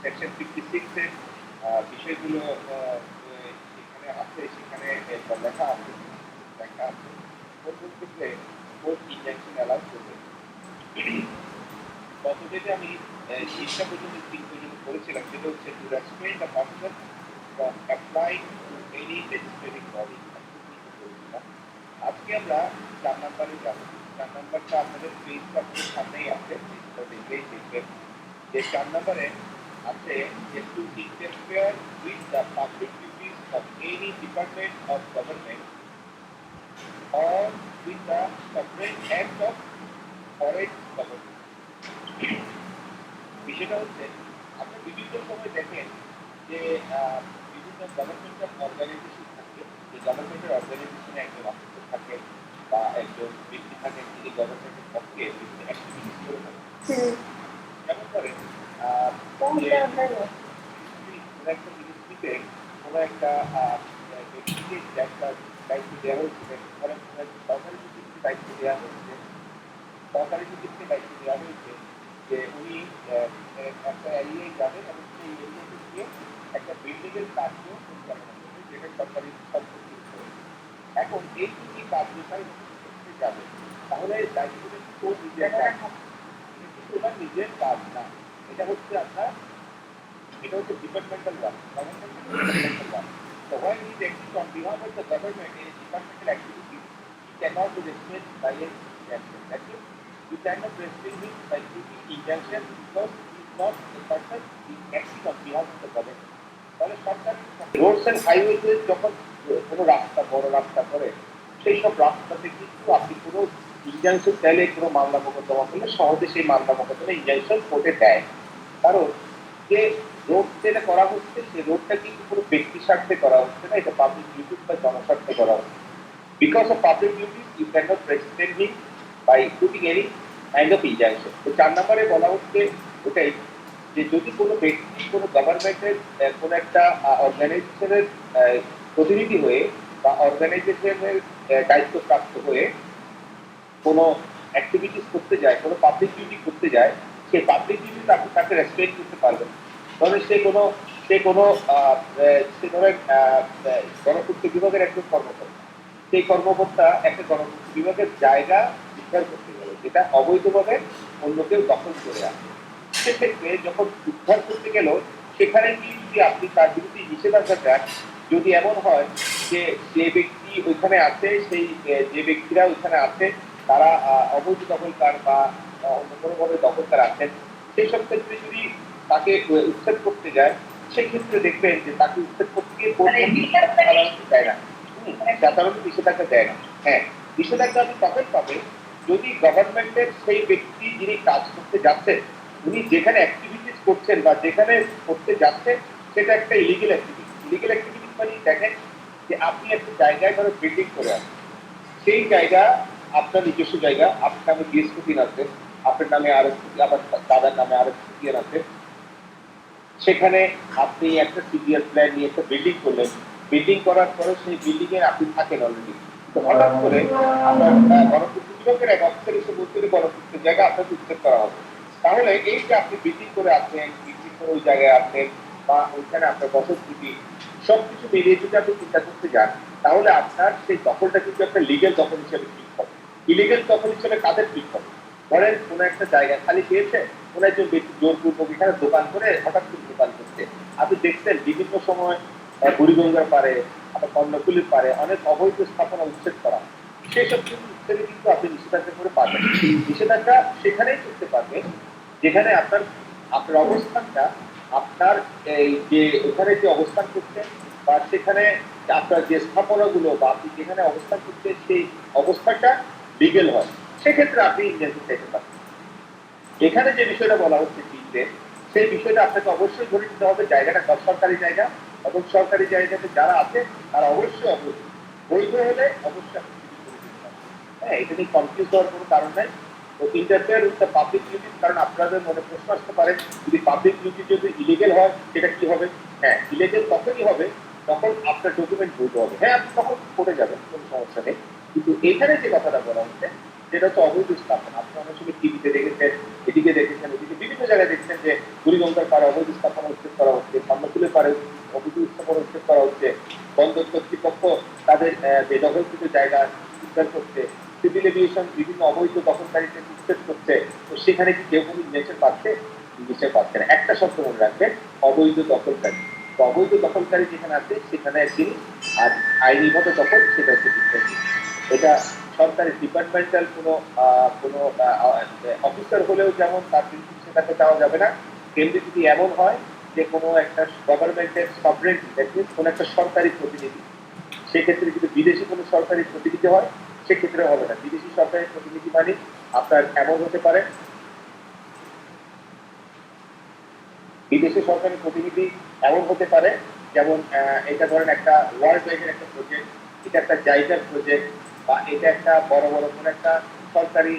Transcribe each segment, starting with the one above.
Section 56 এর বিষয়গুলো এখানে আছে, সেখানে লেখা আছে কোন কোন ক্ষেত্রে কোর্ট ইনজাংশন অ্যালাউ করবে। গতদিনে আমি 3টা পর্যন্ত 3 পর্যন্ত করেছিলাম, যেটা হচ্ছে to restrain the person from applying to any legislative body. আজকে আমরা 4 নম্বরে যাব। 4 নম্বরটা আপনাদের পেজটা আপনাদের সামনেই আছে, দেখলেই দেখবেন যে 4 নম্বরে আছে যে two interfere with the public duties of any department of government or with the sovereign act of foreign government। বিষয়টা হচ্ছে আপনি বিভিন্ন সময় দেখেন যে বিভিন্ন গভর্নমেন্টাল অর্গানাইজেশন থাকে, এই গভর্নমেন্টের অর্গানাইজেশনে একজন অফিসার থাকে বা একজন ব্যক্তি থাকেন যিনি গভর্নমেন্টের পক্ষে বিভিন্ন অ্যাক্টিভিটিস করে থাকেন। যেমন ধরেন একটা মিনিস্ট্রিতে কোনো একটা ব্যক্তিকে একটা দায়িত্ব দেওয়া হয়েছে, ধরেন সরকারি মিনিস্ট্রিকে দায়িত্ব দেওয়া হয়েছে, সরকারি মিনিস্ট্রিকে দায়িত্ব দেওয়া হয়েছে যে উনি একটা এরিয়ায় যাবেন এবং সেই এরিয়াতে গিয়ে একটা বিল্ডিংয়ের কার্য পরিচালনা করবেন, যেটা সরকারি সম্পত্তি। এখন এই যদি কার্যটাই করতে যাবে, তাহলে দায়িত্বটা কিন্তু নিজের কাজ, কিন্তু ওনার নিজের কাজ না, এটা হচ্ছে আপনার, এটা হচ্ছে departmental work, governmental departmental work. So when he is acting on behalf of the government in a departmental activity, he cannot be restrained by a injunction. That means you cannot restrain him by giving injunction because he is not a person who is acting on behalf of the government. তাহলে সরকার Rhodes and হাইওয়েতে যখন কোনো রাস্তা, বড় রাস্তা করে, সেই সব রাস্তাতে কিন্তু আপনি কোনো ইনজাংশন চাইলে, কোনো মামলা মোকদ্দমা করলে সহজে সেই মামলা মোকদ্দমা ইনজাংশন কোর্টে দেয়। কারণ যে রোড যেটা করা হচ্ছে, সেই রোডটা কিন্তু কোনো ব্যক্তি স্বার্থে করা হচ্ছে না, এটা পাবলিক ডিউটিস বা জনস্বার্থে করা হচ্ছে। Because of public duties you can not restrain him by putting any kind of injunction. তো 4 নম্বরে বলা হচ্ছে ওটাই যে যদি কোনো ব্যক্তি কোনো গভর্নমেন্টের কোনো একটা অর্গানাইজেশনের প্রতিনিধি হয়ে বা অর্গানাইজেশনের দায়িত্বপ্রাপ্ত হয়ে কোনো অ্যাক্টিভিটিস করতে যায়, কোনো পাবলিক ডিউটি করতে যায়, সেই পাবলিক ডিউটি আপনি তাকে রেস্ট্রেইন করতে পারবেন। ধরে সে ধরেন গণপূর্ত বিভাগের একজন কর্মকর্তা, সেই কর্মকর্তা একটা গণপূর্ত বিভাগের জায়গা উদ্ধার করতে গেল, যেটা অবৈধভাবে অন্য কেউ দখল করে আসে। সেক্ষেত্রে যখন উদ্ধার করতে গেল, সেখানে কি যদি আপনি তার বিরুদ্ধে নিষেধাজ্ঞা দেন, যদি এমন হয় যে যে ব্যক্তি ওইখানে আছে, সেই যে ব্যক্তিরা ওইখানে আছে তারা অবৈধ দখলকার বা অন্য কোনোভাবে দখলকার আছেন, সেই সব ক্ষেত্রে যদি তাকে উচ্ছেদ করতে যায়, সেই ক্ষেত্রে দেখবেন যে তাকে উচ্ছেদ করতে গিয়ে সাধারণত দেয় না, সাধারণত নিষেধাজ্ঞা দেয় না। হ্যাঁ, নিষেধাজ্ঞা আপনি তখন পাবে যদি গভর্নমেন্টের সেই ব্যক্তি যিনি কাজ করতে যাচ্ছেন, উনি যেখানে অ্যাক্টিভিটিস করছেন বা যেখানে করতে যাচ্ছেন সেটা একটা ইলিগেল অ্যাক্টিভিটি। ইলিগেল অ্যাক্টিভিটিস মানে দেখেন যে আপনি একটা জায়গায় ধরো বিল্ডিং করে আছেন, সেই জায়গা আপনার নিজস্ব জায়গা, আপনার নামে বিএসপি আছে, আপনার নামে আবার দাদার নামে আরএসপি আছে, সেখানে আপনি একটা সিডিএল প্ল্যান নিয়ে একটা বিল্ডিং করলেন, বিল্ডিং করার পরে সেই বিল্ডিং এ আপনি থাকেন অলরেডি, তো হঠাৎ করে আপনার গণপূর্ত বিভাগের এক অফিসার এসে বলতে গণপূর্তের জায়গা আপনাকে উচ্ছেদ করা হবে। তাহলে এই যে আপনি বিল্ডিং করে আছেন, বিল্ডিং করে ওই জায়গায় আছেন বা ওইখানে আপনার বসতভিটি সবকিছু মিলিয়ে যদি আপনি চিন্তা করতে যান, তাহলে আপনার সেই দখলটা কিন্তু একটা লিগেল দখল হিসেবে ঠিক হবে। ইলিগেল দখল হিসেবে কাদের ঠিক হবে? ধরেন কোনো একটা জায়গা খালি পেয়েছে, কোনো একজন ব্যক্তি জোরপূর্বক এখানে দোকান করে হঠাৎ করে দোকান করছে। আপনি দেখছেন বিভিন্ন সময় বুড়িগঙ্গার পারে, আবার কর্ণফুলির পারে অনেক অবৈধ স্থাপনা উচ্ছেদ করা, সেসব কিন্তু উচ্ছেদে কিন্তু আপনি নিষেধাজ্ঞা করে পারবেন। নিষেধাজ্ঞা সেখানেই করতে পারবেন যেখানে আপনার আপনার অবস্থানটা, আপনার এই যে ওখানে যে অবস্থান করছেন বা সেখানে আপনার যে স্থাপনাগুলো বা আপনি যেখানে অবস্থান করছেন সেই অবস্থাটা লিগেল হয়, সেক্ষেত্রে আপনি ইংরেজি চাইতে পারেন। এখানে যে বিষয়টা বলা হচ্ছে চিনতে, সেই বিষয়টা আপনাকে অবশ্যই ধরে নিতে হবে জায়গাটা সরকারি জায়গা, এবং সরকারি জায়গাতে যারা আছে তারা অবশ্যই অবৈধ। বৈধ হলে অবশ্যই হ্যাঁ, এটা নিয়ে কনফিউজ হওয়ার কোনো কারণ নাই। তো interfere with the public duties, কারণ আপনাদের মনে প্রশ্ন আসতে পারে যদি পাবলিক ডিউটি যদি ইলিগেল হয় সেটা কি হবে? হ্যাঁ, ইলিগেল তখনই হবে তখন আপনার ডকুমেন্ট বৈধ হবে। হ্যাঁ, আপনি তখন কোর্টে যাবেন, কোনো সমস্যা নেই। কিন্তু এখানে যে কথাটা বলা হচ্ছে যেটা হচ্ছে অবৈধ স্থাপনা। আপনি অনেক সময় টিভিতে দেখেছেন, এদিকে দেখেছেন, ওদিকে বিভিন্ন জায়গায় দেখছেন যে বুড়িগঙ্গার পাড়ে অবৈধ স্থাপনা উচ্ছেদ করা হচ্ছে, খান্নাকুলের পাড়ে অবৈধ স্থাপনা উচ্ছেদ করা হচ্ছে, বন্দর কর্তৃপক্ষ তাদের বেদখলকৃত জায়গা উদ্ধার করছে, সিভিল এভিয়েশন বিভিন্ন অবৈধ দখলকারীকে উচ্ছেদ করছে। তো সেখানে কি কেউ কোনো ইংলিশের পাচ্ছে? ইংলিশের পাচ্ছে না। একটা শব্দ মনে রাখবেন, অবৈধ দখলকারী। তো অবৈধ দখলকারী যেখানে আছে সেখানে এক জিনিস, আর আইনিভাবে দখল সেটা হচ্ছে ডিফারেন্ট জিনিস। এটা সরকারি ডিপার্টমেন্টাল কোনো অফিসার হলেও যেমন তার বিরুদ্ধে সেটাকে দেওয়া যাবে না, তেমনি যদি এমন হয় যে কোনো একটা গভর্নমেন্টের সভরেন, কোনো একটা সরকারি প্রতিনিধি, সেক্ষেত্রে যদি বিদেশি কোনো সরকারি প্রতিনিধি হয় সেক্ষেত্রে হবে না। বিদেশি সরকারি প্রতিনিধি মানে আপনার এমন হতে পারে, বিদেশি সরকারি প্রতিনিধি এমন হতে পারে যেমন এটা ধরেন একটা ওয়ার্ল্ড ব্যাংকের একটা প্রজেক্ট, এটা একটা জায়গার প্রজেক্ট, বা এটা একটা বড় বড় কোনো একটা সরকারি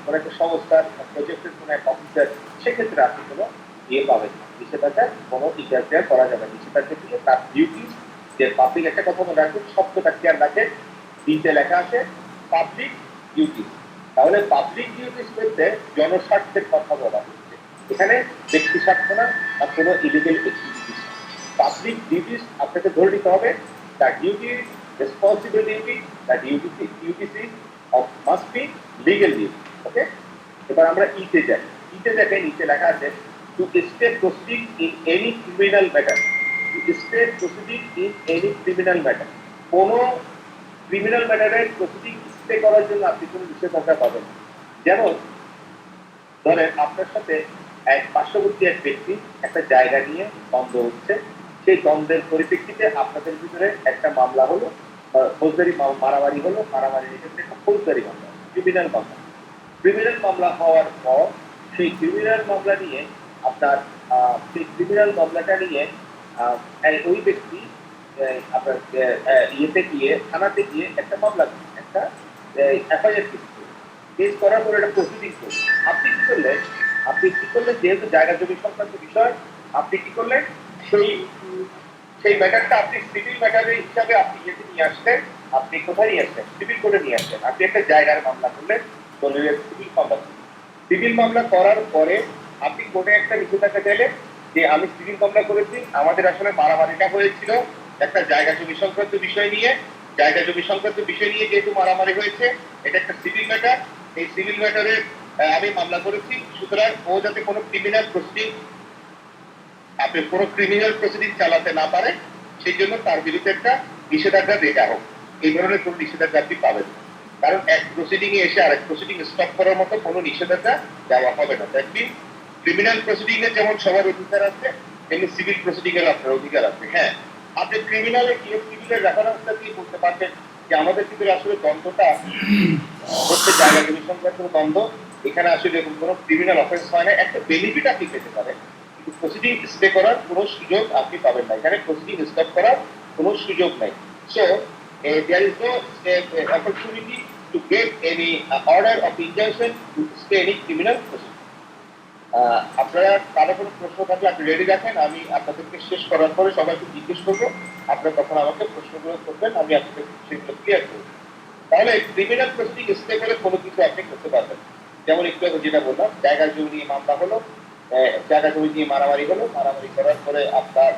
কোনো একটা সংস্থার প্রজেক্টের কোনো একটা অফিসার, সেক্ষেত্রে আপনি কোনো ইয়ে পাবেন না, নিষেধাজ্ঞা কোনো ইন্টারফেয়ার করা যাবে না। নিষেধাজ্ঞা দিয়ে তার ডিউটি যে পাবলিক, একটা কথা মনে রাখবেন, শব্দটা খেয়াল রাখেন, তিনটে লেখা আছে পাবলিক ডিউটি। তাহলে পাবলিক ডিউটিস বলতে জনস্বার্থের কথা বলা হচ্ছে, এখানে ব্যক্তি স্বার্থ না বা কোনো ইলিগেল অ্যাক্টিভিটিস। পাবলিক ডিউটিস আপনাকে ধরে নিতে হবে, the duty responsible duty, the duties of must be legal duty. Okay, এবার আমরা ইতে যাই। ইতে দেখেন নিচে লেখা আছে to stay proceeding in any criminal matter. To stay proceeding in any criminal matter, কোনো ক্রিমিনাল ম্যাটারের প্রসিডিং স্টে করার জন্য আপনি কোনো নিষেধাজ্ঞা পাবেন। যেমন ধরেন আপনার সাথে এক পার্শ্ববর্তী এক ব্যক্তি একটা জায়গা নিয়ে দ্বন্দ্ব হচ্ছে, সেই দ্বন্দ্বের পরিপ্রেক্ষিতে আপনাদের ভিতরে একটা মামলা হলো, ফৌজদারি মারামারি হলো, মারামারির ক্ষেত্রে একটা ফৌজদারি মামলা, ক্রিমিনাল মামলা। ক্রিমিনাল মামলা হওয়ার পর সেই ক্রিমিনাল মামলা নিয়ে আপনার সেই ক্রিমিনাল মামলাটা নিয়ে ওই ব্যক্তি আপনার ইয়েতে গিয়ে থানাতে গিয়ে একটা মামলা, একটা এফআইআর কেস করার পর একটা প্রসিডিং করবে। আপনি কি করলেন? আপনি কি করলেন, যেহেতু জায়গা জমি সংক্রান্ত বিষয়, আপনি কি করলেন, সেই সেই ম্যাটারটা আপনি সিভিল ম্যাটারের হিসাবে আপনি ইয়েতে নিয়ে আসলেন। আপনি কোথায় নিয়ে আসলেন? সিভিল কোর্টে নিয়ে আসলেন। আপনি একটা জায়গার মামলা করলেন, দলিলের সিভিল মামলা। সিভিল মামলা করার পরে আপনি কোর্টে একটা নিষেধাজ্ঞা চাইলেন যে আমি সিভিল মামলা করেছি, আমাদের আসলে মারামারিটা হয়েছিল একটা জায়গা জমি সংক্রান্ত বিষয় নিয়ে, জায়গা জমি সংক্রান্ত বিষয় নিয়ে যেহেতু মারামারি হয়েছে, এটা একটা সিভিল ম্যাটার, এই সিভিল ম্যাটারে আমি মামলা করেছি, সুতরাং ও যাতে কোনো ক্রিমিনাল প্রসিডিং, আপনি কোনো ক্রিমিনাল প্রসিডিং চালাতে না পারে, সেই জন্য তার বিরুদ্ধে একটা নিষেধাজ্ঞা দেওয়া হোক। এই ধরনের কোনো নিষেধাজ্ঞা আপনি পাবেন না, কারণ এক প্রসিডিং এ এসে আরেক প্রসিডিং স্টপ করার মতো কোনো নিষেধাজ্ঞা দেওয়া হবে না। দেখবি ক্রিমিনাল প্রসিডিং এ যেমন সবার অধিকার আছে, তেমনি সিভিল প্রসিডিং এর আপনার অধিকার আছে। হ্যাঁ, আপনি ক্রিমিনালে গিয়ে সিভিলের রেফারেন্সটা দিয়ে বলতে পারবেন যে আমাদের ভিতরে আসলে দ্বন্দ্বটা হচ্ছে জায়গা জমি সংক্রান্ত দ্বন্দ্ব, এখানে আসলে এরকম কোনো ক্রিমিনাল অফেন্স হয় না, একটা বেনিফিট আপনি পেতে পারেন, কিন্তু প্রসিডিং স্টে করার কোনো সুযোগ আপনি পাবেন না, এখানে প্রসিডিং স্টপ করার কোনো সুযোগ নাই। So there is no opportunity to get any order of injunction to stay any criminal proceeding. আপনারা কারো কোনো প্রশ্ন থাকলে আপনি রেডি রাখেন, আমি আপনাদেরকে শেষ করার পরে সবাইকে জিজ্ঞেস করবো, আপনারা তখন আমাকে প্রশ্নগুলো করবেন, আমি আপনাদের সেগুলো ক্লিয়ার করবো। তাহলে ক্রিমিনাল প্রসিডিং স্টে করে কোনো কিছু আপনি করতে পারবেন। যেমন একটু আগে যেটা বললাম, জায়গা জমি নিয়ে মামলা হলো, জায়গা জমি নিয়ে মারামারি হলো, মারামারি করার পরে আপনার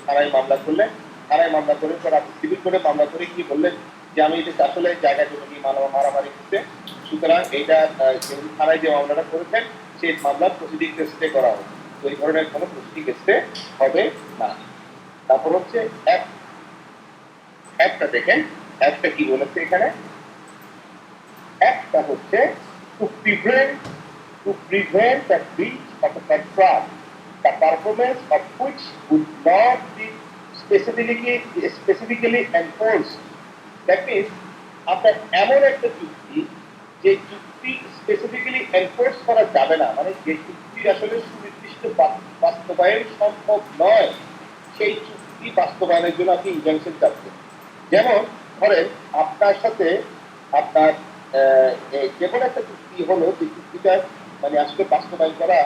থানায় মামলা করলেন, থানায় মামলা করার পর আপনি সিভিল কোর্টে মামলা করে কি বললেন যে আমি এটা আসলে জায়গা জমি নিয়ে মারামারি করতে, সুতরাং এইটা থানায় যে মামলাটা করেছেন সেই মামলার প্রসিডিং স্টে করা হবে। তো এই ধরনের কোনো প্রসিডিং স্টে হবে না। তারপর হচ্ছে অ্যাপটা দেখেন, অ্যাপটা কি বলেছে এখানে, অ্যাপটা হচ্ছে to prevent the breach of a contract, the performance of which would not be specifically enforced. That means আপনার এমন একটা চুক্তি যে চুক্তি স্পেসিফিক্যালি এনফোর্স করা যাবে না, মানে যে চুক্তি আসলে সুনির্দিষ্ট বাস্তবায়ন সম্ভব নয়, সেই চুক্তি বাস্তবায়নের জন্য আপনি ইনজাংশন চাচ্ছেন। যেমন ধরেন আপনার সাথে আপনার যে কোনো একটা চুক্তি হলো, যে চুক্তিটা মানে আসলে বাস্তবায়ন করা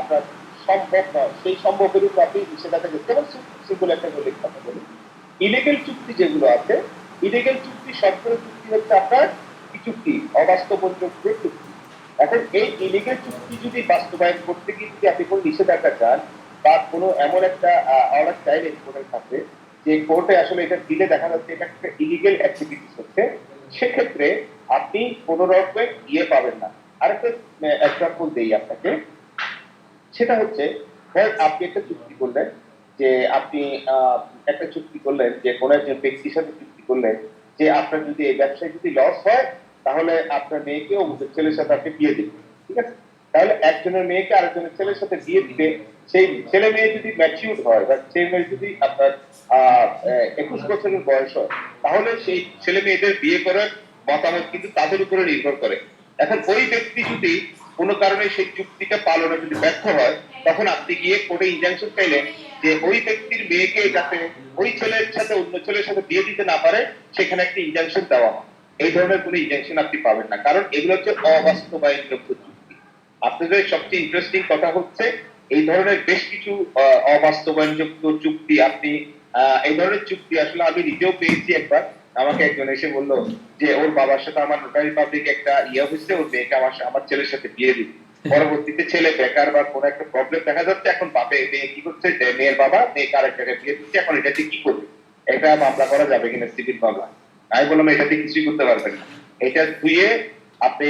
আপনার সম্ভব নয়, সেই সম্ভবের উপর আপনি নিষেধাজ্ঞা দিতে পারেন। সিম্পল একটা কথা বলি, ইলিগেল চুক্তি যেগুলো আছে, ইলিগেল চুক্তি সরকারি চুক্তি হচ্ছে আপনার চুক্তি অবাস্তবযোগ্য চুক্তি। এখন এই ইলিগেল চুক্তি যদি বাস্তবায়ন করতে গিয়ে যদি আপনি কোনো নিষেধাজ্ঞা চান বা কোনো এমন একটা অর্ডার চাইলেন কোর্টের কাছে যে কোর্টে আসলে এটা দিলে দেখা যাচ্ছে এটা একটা ইলিগেল অ্যাক্টিভিটিস হচ্ছে, সেক্ষেত্রে আপনি কোনো রকমের ইয়ে পাবেন না। আরেকটা এক্সাম্পল দেই আপনাকে, সেটা হচ্ছে আপনি একটা চুক্তি করলেন যে আপনি একটা চুক্তি করলেন যে কোনো একজন ব্যক্তির সাথে চুক্তি করলেন যে আপনার যদি এই ব্যবসায় যদি লস হয় তাহলে আপনার মেয়েকে অমুকের ছেলের সাথে আপনি বিয়ে দিবেন, ঠিক আছে? তাহলে একজনের মেয়েকে আরেকজনের ছেলের সাথে বিয়ে দিবে, সেই ছেলে মেয়ে যদি ম্যাচিউর হয় বা ছেলে মেয়ে যদি আপনার 21 বছরের বয়স হয়, তাহলে সেই ছেলে মেয়েদের বিয়ে করার মতামত কিন্তু তাদের উপরে নির্ভর করে। এখন ওই ব্যক্তি যদি কোনো কারণে সেই চুক্তিটা পালনে যদি ব্যর্থ হয়, তখন আপনি গিয়ে কোর্টে ইনজাংশন চাইলেন যে ওই ব্যক্তির মেয়েকে যাতে ওই ছেলের সাথে অন্য ছেলের সাথে বিয়ে দিতে না পারে, সেখানে একটা ইনজাংশন দেওয়া হয়। এই ধরনের কোনো ইনজাংশন আপনি পাবেন না, কারণ এগুলো হচ্ছে অবাস্তবায়নযোগ্য চুক্তি। আপনাদের সবচেয়ে ইন্টারেস্টিং কথা হচ্ছে এই ধরনের বেশ কিছু অবাস্তবায়নযোগ্য চুক্তি আপনি এই ধরনের চুক্তি আসলে আমি নিজেও পেয়েছি একবার। আমাকে একজন এসে বললো যে ওর বাবার সাথে আমার নোটারি পাবলিক একটা ইয়ে হচ্ছে, ওর মেয়েকে আমার ছেলের সাথে বিয়ে দিবে। পরবর্তীতে ছেলে বেকার বা কোনো একটা প্রবলেম দেখা যাচ্ছে, এখন বাপে মেয়ে কি করছে, মেয়ের বাবা মেয়েকে আরেক জায়গায় বিয়ে দিচ্ছে, এখন এটাতে কি করবে, এটা মামলা করা যাবে কিনা সিভিল মামলা? আমি বললাম এটাতে কিছুই করতে পারবেন না, এটা ধুয়ে আপনি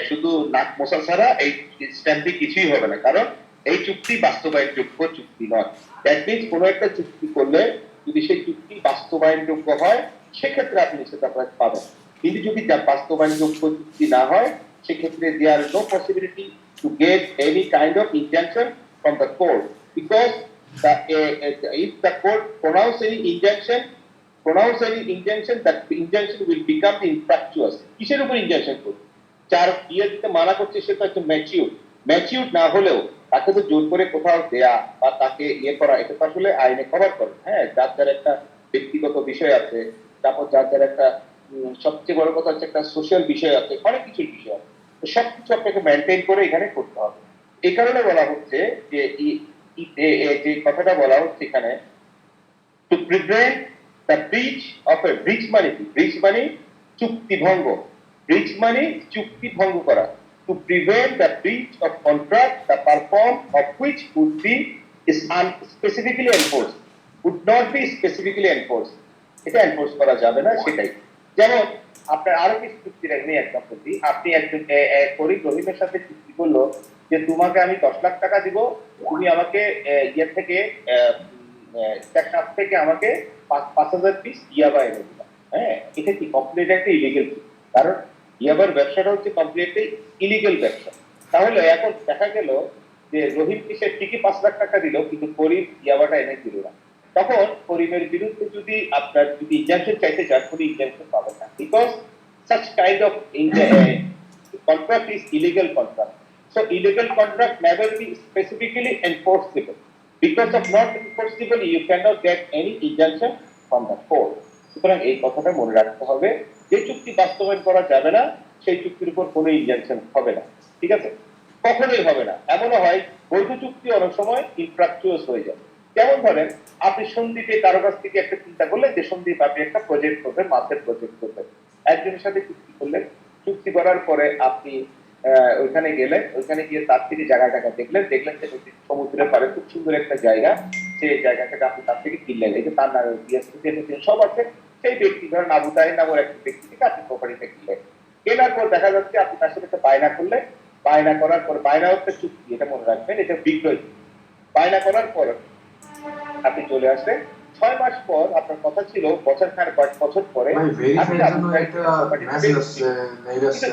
শুধু নাক মশা ছাড়া এই স্ট্যাম্পে কিছুই হবে না, কারণ এই চুক্তি বাস্তবায়নযোগ্য চুক্তি নয়। দ্যাট মিনস কোনো একটা চুক্তি করলে যদি সেই চুক্তি বাস্তবায়নযোগ্য হয়, সেক্ষেত্রে আপনি নিষেধাজ্ঞা পাবেন। কিন্তু যদি বাস্তবায়নযোগ্য চুক্তি না হয়, সেক্ষেত্রে there no possibility to get any kind of injunction from the court, because if the court pronounce any injunction, that injunction will become infractuous. কিসের উপর ইনজাংশন করবে? যার বিয়ে দিতে মানা করছে সে তো একজন ম্যাচিউর না হলেও তাকে তো জোর করে কোথাও দেয়া বা তাকে ইয়ে করা, এটা তো আসলে আইনে কভার করে। হ্যাঁ, যার যার একটা ব্যক্তিগত বিষয় আছে, তারপর যার যার একটা সবচেয়ে বড় কথা হচ্ছে একটা সোশ্যাল বিষয় আছে, অনেক কিছুর বিষয় আছে, তো সবকিছু আপনাকে মেনটেন করে এখানে করতে হবে। এই কারণে বলা হচ্ছে যে যে কথাটা বলা হচ্ছে এখানে, to prevent the breach of a breach মানে চুক্তি ভঙ্গ, ব্রিচ মানে চুক্তি ভঙ্গ করা। To prevent the breach of contract the perform of which would be is unspecifically enforced, would not be specifically enforced, এটা এনফোর্স করা যাবে না। সেটাই যেমন আপনার আরো কিছু চুক্তির এমনি এক্সাম্পল দিই। আপনি একজন রহিমের সাথে চুক্তি করলো যে তোমাকে আমি 10 লাখ টাকা দিব, তুমি আমাকে ইয়ে থেকে টেকনাফ থেকে আমাকে 5,000 পিস ইয়াবা এনে দিবা। হ্যাঁ, এটা কি কমপ্লিট একটা ইলিগেল চুক্তি, কারণ ইয়াবার ব্যবসাটা হচ্ছে কমপ্লিটলি ইলিগেল ব্যবসা। তাহলে এখন দেখা গেল যে রহিম সে ঠিকই 5 লাখ টাকা দিল, কিন্তু করিম ইয়াবাটা এনে দিল না। তখন করিমের বিরুদ্ধে যদি আপনার যদি ইনজাংশন চাইতে চান, কোনো ইনজাংশন পাবেন না, because such kind of contract is illegal contract. So illegal contract never be specifically enforceable. Because of not enforceable, you cannot get any injunction from the court. সুতরাং এই কথাটা মনে রাখতে হবে, যে চুক্তি বাস্তবায়ন করা যাবে না সেই চুক্তির উপর কোনো ইনজাংশন হবে না, ঠিক আছে? কখনোই হবে না। এমনও হয় বৈধ চুক্তি অনেক সময় ইনফ্রাকচুয়াস হয়ে যায়। যেমন ধরেন আপনি সন্দীপে কারো কাছ থেকে একটা চিন্তা করলেন যে সন্দীপ আপনি একটা প্রজেক্ট করবেন, মাছের প্রজেক্ট করবেন, একজনের সাথে চুক্তি করলেন, চুক্তি করার পরে আপনি ওইখানে গেলেন, ওইখানে গিয়ে তার থেকে জায়গাটাকে দেখলেন যে সমুদ্রের পাড়ে খুব সুন্দর একটা জায়গা, সেই জায়গাটাকে আপনি তার থেকে কিনলেন, এই যে তার নামে সব আছে, সেই ব্যক্তি ধরেন আবু তাহির নামের একটা ব্যক্তি থেকে আপনি প্রপার্টিটা কিনলেন। কেনার পর দেখা যাচ্ছে আপনি তার সাথে একটা বায়না করলেন, বায়না করার পর, বায়না হচ্ছে চুক্তি, এটা মনে রাখবেন, এটা বিক্রয়। বায়না করার পর আপনি চলে আসলেন, 6 মাস পর আপনার কথা ছিল বছর খানেক বছর পরে আপনি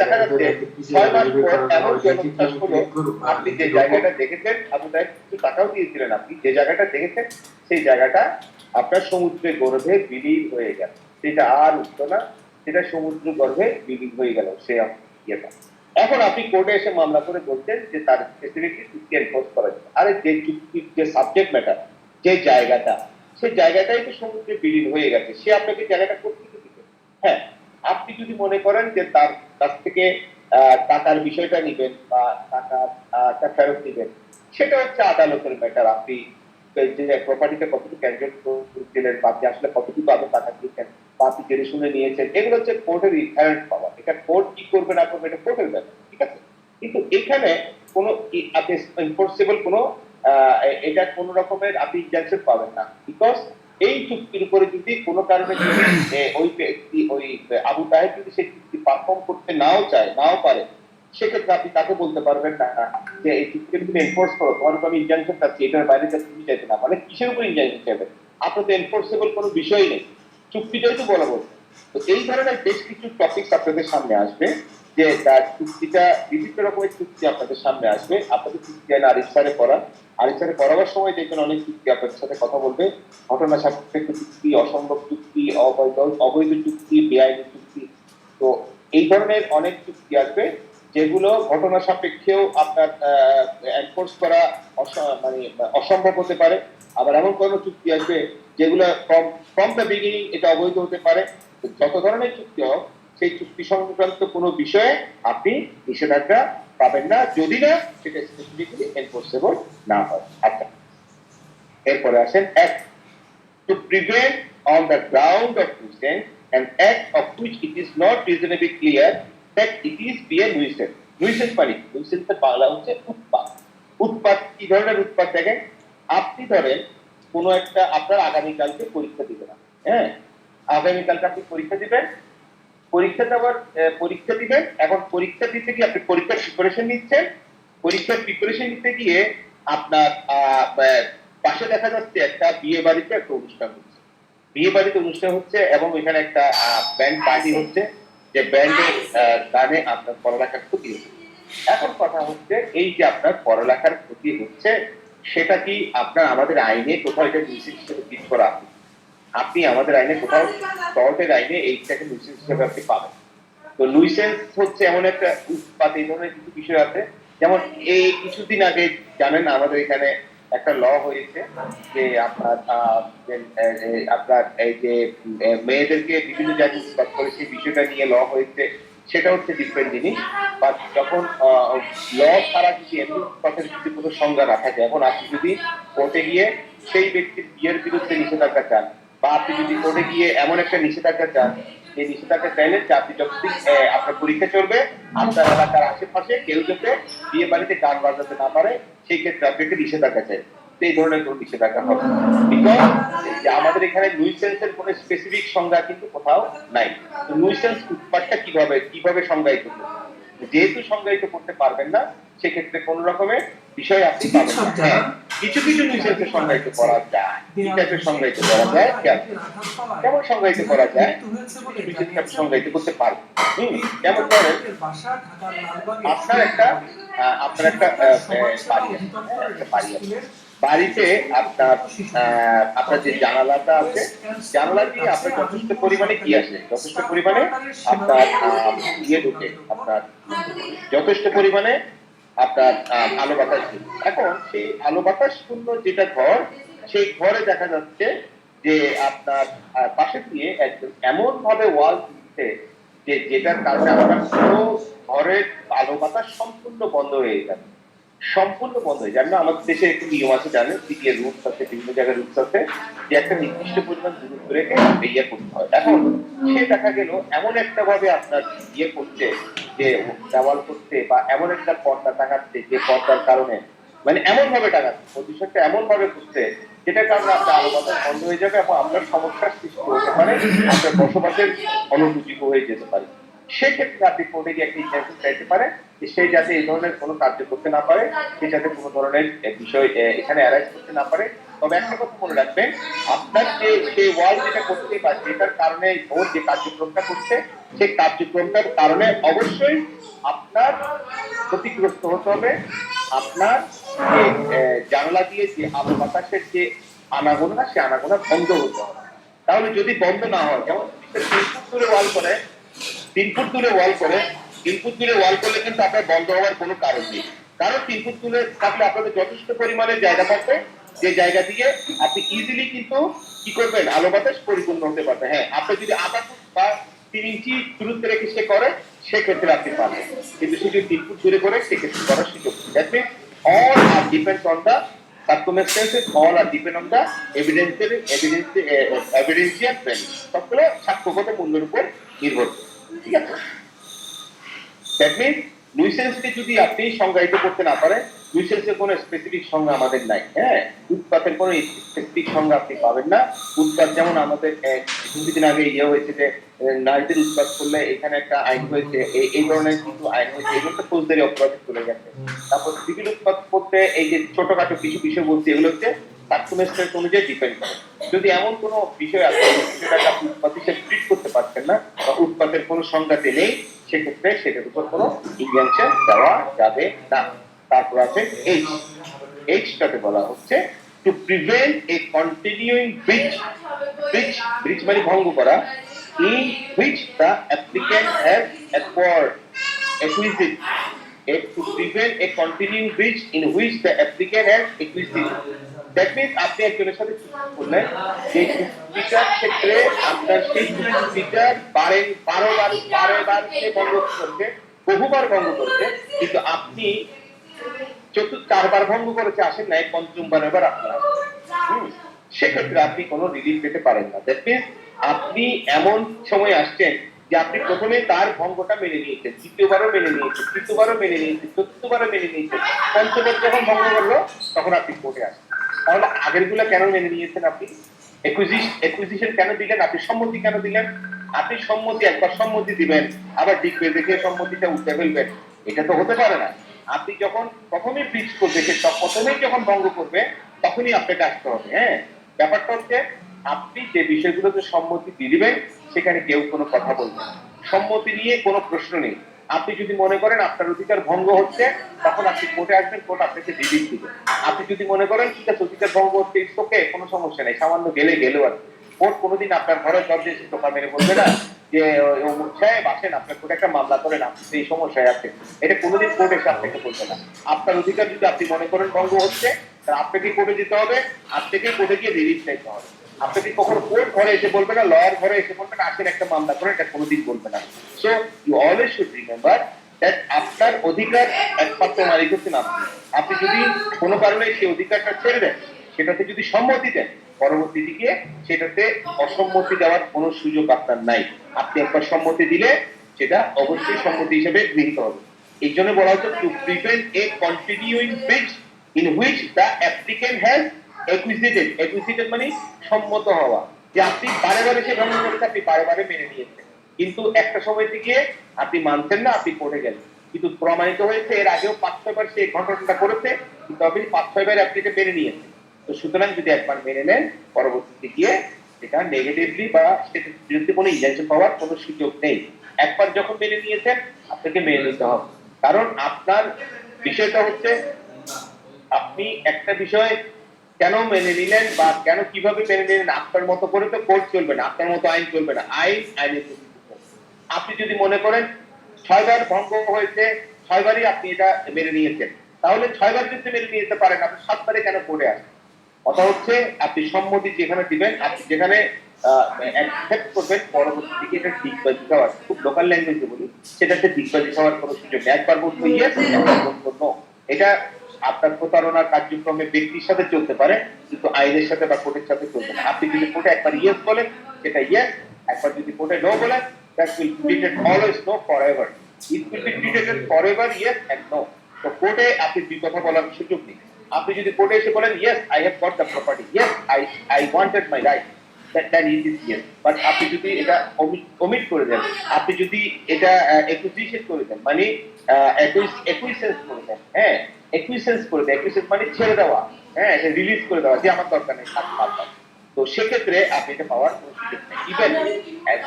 দেখা যাচ্ছে 6 মাস পর এমন জনশ্বাস হলো, আপনি যে জায়গাটা দেখেছেন আবু তাহের কিছু টাকাও দিয়েছিলেন, আপনি যে জায়গাটা দেখেছেন সেই জায়গাটা আপনার সমুদ্রে গর্ভে বিলীন হয়ে গেল, সেটা আর উঠতো না, সেটা সমুদ্র গর্ভে বিলীন হয়ে গেল সে ইয়েটা। এখন আপনি কোর্টে এসে মামলা করে বলছেন যে তার স্পেসিফিকলি চুক্তি এনফোর্স করা যাবে। আরে যে চুক্তির যে সাবজেক্ট ম্যাটার, যে জায়গাটা, সেই জায়গাটাই তো সমুদ্রে বিলীন হয়ে গেছে, সে আপনাকে জায়গাটা করতে দিবে। হ্যাঁ, আপনি যদি মনে করেন যে তার কাছ থেকে টাকার বিষয়টা নিবেন বা টাকা ফেরত দিবেন, সেটা হচ্ছে আদালতের ম্যাটার। আপনি যে প্রপার্টিতে কতটুকু ক্যান্সেল করছিলেন বা আপনি আসলে কতটুকু আগে টাকা দিয়েছেন, বা আপনি জেনে শুনে নিয়েছেন, এগুলো হচ্ছে কোর্টের ইনহারেন্ট পাওয়ার। এটা কোর্ট কি করবে না করবে এটা কোর্টের ব্যাপার, ঠিক আছে? কিন্তু এখানে কোনো আপনি এনফোর্সেবল কোনো এটা কোন রকমের আপনি ইনজাংশন পাবেন না, বিকজ এই চুক্তির উপরে যদি কোনো কারণে যদি ওই ব্যক্তি ওই আবু তাহের যদি সেই চুক্তি পারফর্ম করতে নাও চায় নাও পারে, সেক্ষেত্রে আপনি তাকে বলতে পারবেন না যে এই চুক্তিটা তুমি এনফোর্স করো, তোমার উপর আমি ইনজাংশন চাচ্ছি, এটার বাইরে যাতে তুমি চাইতে না, মানে কিসের উপর ইনজাংশন চাইবে? আপনার তো এনফোর্সেবল কোনো বিষয় নেই, চুক্তিটাই তো বলা বলছে। তো এই ধরনের বেশ কিছু টপিকস আপনাদের সামনে আসবে, যে তার চুক্তিটা বিভিন্ন রকমের চুক্তি আপনাদের সামনে আসবে। আপনাদের চুক্তি আইন আরিফ স্যারে পড়ান, আরিফ স্যারে পড়াবার সময় দেখবেন অনেক চুক্তি আপনাদের সাথে কথা বলবে, ঘটনা সাপেক্ষ চুক্তি, অসম্ভব চুক্তি, অবৈধ চুক্তি, বেআইনি চুক্তি। তো এই ধরনের অনেক চুক্তি আসবে যেগুলো ঘটনা সাপেক্ষেও আপনার এনফোর্স করা মানে অসম্ভব হতে পারে। আবার এমন কোনো চুক্তি আসবে যেগুলো ফ্রম দ্য বিগিনিং এটা অবৈধ হতে পারে। যত ধরনের চুক্তি হোক, সেই চুক্তি সংক্রান্ত কোনো বিষয়ে আপনি নিষেধাজ্ঞা পাবেন না, যদি না সেটা স্পেসিফিকলি এনফোর্সেবল না হয়। আচ্ছা, এরপরে আসেন act to prevent on the ground of nuisance, an act of which it is not reasonably clear that it is be a nuisance. nuisance মানে nuisance এর বাংলা হচ্ছে উৎপাত। উৎপাত কি ধরনের উৎপাত? দেখেন, আপনি ধরেন কোনো একটা আপনার আগামীকালকে পরীক্ষা দিবেন, হ্যাঁ, আগামীকালকে আপনি পরীক্ষা দিবেন, পরীক্ষা দিবেন। এখন পরীক্ষা দিতে গিয়ে আপনি পরীক্ষার প্রিপারেশন নিচ্ছেন, পরীক্ষার প্রিপারেশন নিতে গিয়ে আপনার পাশে দেখা যাচ্ছে একটা বিয়ে বাড়িতে একটা অনুষ্ঠান হচ্ছে, বিয়ে বাড়িতে অনুষ্ঠান হচ্ছে এবং এখানে একটা ব্যান্ড পার্টি হচ্ছে, যে ব্যান্ডের গানে আপনার পড়ালেখার ক্ষতি হচ্ছে। এখন কথা হচ্ছে, এই যে আপনার পড়ালেখার ক্ষতি হচ্ছে, সেটা কি আপনার আমাদের আইনে কোথাও এটা নিষেধ হিসেবে ঠিক করা আছে? আপনি আমাদের আইনে কোথাও শর্টের আইনে এইটাকে নুইসেন্স হিসেবে আপনি পাবেন। তো নুইসেন্স হচ্ছে এমন একটা উৎপাত, এই ধরনের কিছু বিষয় আছে। যেমন এই কিছুদিন আগে জানেন আমাদের এখানে একটা ল হয়েছে যে আপনার আপনার এই যে মেয়েদেরকে বিভিন্ন জায়গায় উৎপাত করে সেই বিষয়টা নিয়ে ল হয়েছে, সেটা হচ্ছে ডিফারেন্ট জিনিস। বা যখন ল ছাড়া যদি এমনি উৎপাতের যদি কোনো সংজ্ঞা না থাকে, এখন আপনি যদি কোর্টে গিয়ে সেই ব্যক্তির বিয়ের বিরুদ্ধে নিষেধাজ্ঞা চান, বা আপনি যদি কোর্টে গিয়ে এমন একটা নিষেধাজ্ঞা চান, এই নিষেধাজ্ঞা চাইলেন যে আপনি যখন আপনার পরীক্ষা চলবে, আপনার এলাকার আশেপাশে কেউ যাতে বিয়ে বাড়িতে গান বাজাতে না পারে, সেই ক্ষেত্রে আপনি একটা নিষেধাজ্ঞা চাই, এই ধরনের কোনো নিষেধাজ্ঞা হবে। বিকজ আমাদের এখানে নুইসেন্সের কোনো স্পেসিফিক সংজ্ঞা কিন্তু কোথাও নাই। তো নুইসেন্স উৎপাতটা কিভাবে সংজ্ঞায়িত করবে? যেহেতু সংজ্ঞায়িত করতে পারবেন না, সেক্ষেত্রে কোন রকমের বিষয় আপনি পাবেন না। হ্যাঁ, কিছু কিছু নুইসেন্সের সংজ্ঞায়িত করা যায়, কি টাইপের সংজ্ঞায়িত করা যায়, কেমন সংজ্ঞায়িত করা যায়, নুইসেন্স সংজ্ঞায়িত করতে পারবেন। যেমন ধরেন আপনার একটা বাড়ি আছে, বাড়িতে আপনার যে জানালাটা আছে, জানালা দিয়ে আপনার যথেষ্ট পরিমাণে কি আসে, যথেষ্ট পরিমাণে আপনার ঢুকে, আপনার যথেষ্ট পরিমাণে আপনার আলো বাতাস দিন। এখন সেই আলো বাতাস শূন্য যেটা ঘর, সেই ঘরে দেখা যাচ্ছে যে আপনার পাশে দিয়ে একদম এমন ভাবে ওয়াল দিচ্ছে যে যেটার কারণে আপনার পুরো ঘরের আলো বাতাস সম্পূর্ণ বন্ধ হয়ে যাবে, সম্পূর্ণ বন্ধ হয়ে যাবে। আমাদের দেশে একটু নিয়ম আছে জানেন, সিটিএ রুলস আছে, বিভিন্ন জায়গায় রুলস আছে, যে একটা নির্দিষ্ট পরিমাণ দূরত্ব রেখে ইয়ে করতে হয়। এখন সে দেখা গেল এমন একটা ভাবে আপনার ইয়ে করছে, যে দেওয়াল করছে বা এমন একটা পর্দা টাঙাচ্ছে, যে পর্দার কারণে মানে এমন ভাবে টাঙাচ্ছে, পজিশনটা এমন ভাবে করছে যেটার কারণে আপনার আলো বাতাস বন্ধ হয়ে যাবে এবং আপনার সমস্যার সৃষ্টি হতে পারে, আপনার বসবাসের অনুপযোগী হয়ে যেতে পারে। সেক্ষেত্রে আপনি কোর্টে গিয়ে একটা ইনজাংশন চাইতে পারে যে সে যাতে এই ধরনের কোনো কার্য করতে না পারে, সে যাতে কোনো ধরনের বিষয় এখানে অ্যারাইজ করতে না পারে। তবে একটা কথা মনে রাখবেন, আপনার যে সেই ওয়াল যেটা করতে বা যেটার কারণে ওর যে কার্যক্রমটা করছে, সেই কার্যক্রমটার কারণে অবশ্যই আপনার ক্ষতিগ্রস্ত হতে হবে। আপনার যে জানলা দিয়ে যে আলো বাতাসের যে আনাগোনা, সে আনাগোনা বন্ধ হতে হবে। তাহলে যদি বন্ধ না হয়, যেমন 3 ফুট দূরে ওয়াল করে, 3 ফুট দূরে ওয়াল করে, 3 ফুট দূরে ওয়াল করলে কিন্তু আপনার বন্ধ হওয়ার কোনো কারণ নেই। কারণ 3 ফুট দূরে থাকলে আপনাদের যথেষ্ট পরিমাণে জায়গা থাকবে, যে জায়গা দিয়ে আপনি ইজিলি কিন্তু কি করবেন, আলো বাতাস পরিপূর্ণ হতে পারবে। হ্যাঁ, আপনি যদি 8 ফুট বা 3 ইঞ্চি দূরত্ব রেখে সে করে, সেক্ষেত্রে আপনি পারবেন। কিন্তু সে যদি 3 ফুট দূরে করে, সেক্ষেত্রে করার সুযোগ। That means all are depends on the Circumstances all are depend on the evidential value. সবগুলো সাক্ষ্যগত মূল্যের উপর নির্ভর করে। ঠিক আছে? দ্যাট মিনস নিউসেন্সকে যদি আপনি সংজ্ঞায়িত করতে না পারেন, নিউসেন্সের কোনো স্পেসিফিক সংজ্ঞা আমাদের নাই। হ্যাঁ, উৎপাতের কোনো স্পেসিফিক সংজ্ঞা আপনি পাবেন না। উৎপাত যেমন আমাদের কিছুদিন আগে হয়েছে যে নারীদের উৎপাত করলে এখানে একটা আইন হয়েছে, এই ধরনের কিছু আইন হয়েছে, এগুলো তো ফৌজদারি অপরাধে চলে গেছে। তারপর সিভিল উৎপাত করতে এই যে ছোটখাটো কিছু বিষয় বলছি, এগুলো হচ্ছে সার্কুমেস্টার অনুযায়ী ডিপেন্ড করে। যদি এমন কোনো বিষয় আছে সেটাকে আপনি উৎপাত হিসেবে ট্রিট করতে পারছেন না বা উৎপাতের কোনো সংজ্ঞাতে নেই, সেক্ষেত্রে সেটার উপর কোনো ইনজাংশন দেওয়া যাবে না। তারপর আছে এইচ। এইচটাতে বলা হচ্ছে টু প্রিভেন্ট এ কন্টিনিউইং ব্রিচ। ব্রিচ মানে ভঙ্গ করা, in which the applicant has acquired acquisite. To prevent a continuing breach in which the applicant has acquisite. That means আপনি একজনের সাথে চুক্তি করলেন, যে চুক্তিটার ক্ষেত্রে আপনার সেই চুক্তিটার বারবার সে ভঙ্গ করছে, বহুবার ভঙ্গ করছে, কিন্তু আপনি চারবার ভঙ্গ করেছে আসেন নাই, পঞ্চমবার এবার আপনার সেক্ষেত্রে আপনি কোনো রিলিফ পেতে পারেন না। দ্যাট মিনস আপনি এমন সময় আসছেন যে আপনি প্রথমে তার ভঙ্গটা মেনে নিয়েছেন, দ্বিতীয়বারও মেনে নিয়েছেন, তৃতীয়বারও মেনে নিয়েছেন, চতুর্থবারও মেনে নিয়েছেন, পঞ্চমবার যখন ভঙ্গ করলো তখন আপনি কোর্টে আসেন। তাহলে আগেরগুলো কেন মেনে নিয়েছেন? আপনি একুইজিশন কেন দিলেন? আপনি সম্মতি কেন দিলেন? আপনি সম্মতি একবার সম্মতি দিবেন, আবার ডিক্রে দেখে সম্মতিটা উঠে ফেলবেন, এটা তো হতে পারে না। আপনি যখন প্রথমেই ব্রিজ করবে, সে প্রথমেই যখন ভঙ্গ করবে তখনই আপনাকে আসতে হবে। হ্যাঁ, ব্যাপারটা হচ্ছে আপনি যে বিষয়গুলোতে সম্মতি দিবেন সেখানে কেউ কোনো কথা বলবে না, সম্মতি নিয়ে কোনো প্রশ্ন নেই। আপনি যদি মনে করেন আপনার অধিকার ভঙ্গ হচ্ছে, তখন আপনি কোর্টে আসবেন, কোর্ট আপনাকে রিলিফ দিবে। আপনি যদি মনে করেন ঠিক আছে অধিকার ভঙ্গ হচ্ছে, ওকে, কোনো সমস্যা নেই, সামান্য গেলেও আর কোর্ট কোনোদিন আপনার ঘরের দরজা এসে টোকা মেরে বলবে না যে অমুক সাহেব আসেন, আপনার কোর্টে একটা মামলা করেন, আপনি এই সমস্যায় আছে, এটা কোনোদিন কোর্ট এসে আপনাকে বলবে না। আপনার অধিকার যদি আপনি মনে করেন ভঙ্গ হচ্ছে, তাহলে আপনাকে কোর্টে যেতে হবে, আপনাকে কোর্টে গিয়ে রিলিফ চাইতে হবে। আপনাকে কখনো কোর্ট ঘরে এসে বলবে না, লয়ার ঘরে এসে বলবে না আসেন একটা মামলা করেন, এটা কোনোদিন বলবে না। So you always should remember that আপনার অধিকার একমাত্র মালিক হচ্ছেন আপনি। আপনি যদি কোনো কারণে সেই অধিকারটা ছেড়ে দেন, সেটাতে যদি সম্মতি দেন, পরবর্তী দিকে সেটাতে অসম্মতি দেওয়ার কোনো সুযোগ আপনার নাই। আপনি একবার সম্মতি দিলে সেটা অবশ্যই সম্মতি হিসেবে গৃহীত হবে। এই জন্য বলা হচ্ছে to prevent a continuing breach in which the applicant has acquiesced মানে সম্মত হওয়া, যে আপনি বারে সে ভঙ্গ করেছে, আপনি বারে মেনে নিয়েছেন, কিন্তু একটা সময় থেকে আপনি মানছেন না, আপনি পড়ে গেলেন, কিন্তু প্রমাণিত হয়েছে এর আগেও 5-6 বার সে ঘটনাটা করেছে, কিন্তু আপনি 5-6 বার আপনি এটা মেনে নিয়েছেন। তো সুতরাং যদি একবার মেনে নেন, পরবর্তীতে গিয়ে এটা নেগেটিভলি বা সেটার বিরুদ্ধে কোনো ইনজাংশন পাওয়ার কোনো সুযোগ নেই। একবার যখন মেনে নিয়েছেন আপনাকে মেনে নিতে হবে। কারণ আপনার বিষয়টা হচ্ছে আপনি একটা বিষয় কেন মেনে নিলেন বা কেন কিভাবে মেনে নিলেন, আপনার মতো করে তো কোর্ট চলবে না, আপনার মতো আইন চলবে না, আইনের। আপনি যদি মনে করেন 6 বার ভঙ্গ হয়েছে, 6 বারই আপনি এটা মেনে নিয়েছেন, তাহলে 6 বার যদি মেনে নিতে পারেন, আপনি 7 বারে কেন কোর্টে আসেন? কথা হচ্ছে আপনি সম্মতি যেখানে দিবেন, আপনি যেখানে অ্যাকসেপ্ট করবেন, পরবর্তী দিকে এটা ডিগবাজি খাওয়ার, খুব লোকাল ল্যাঙ্গুয়েজে বলি, সেটাতে ডিগবাজি খাওয়ার কোনো সুযোগ নেই। একবার বলবো ইয়েস, একবার বলবো নো। এটা আপনার প্রতারণার কার্যক্রমে ব্যক্তির সাথে চলতে পারে, কিন্তু আইনের সাথে বা কোর্টের সাথে চলবে না। আপনি যদি কোর্টে একবার ইয়েস বলেন, সেটা ইয়েস, একবার যদি কোর্টে নো বলেন, that will be treated always no forever. It will be treated forever yes and no. তো কোর্টে আপনি দুই কথা বলার সুযোগ নেই। আপনি যদি কোর্টে এসে বলেন yes I have got the property, yes I wanted my right, that is yes, but আপনি যদি এটা omit করে দেন, আপনি যদি এটা acquisition করে দেন, মানে acquiescence করে দেন, হ্যাঁ acquiescence করে দেন, acquiescence মানে ছেড়ে দেওয়া, হ্যাঁ এটা রিলিজ করে দেওয়া, যে আমার দরকার নেই, থাক। তো সেক্ষেত্রে আপনি এটা পাওয়ার কোনো সুযোগ নেই। ইভেন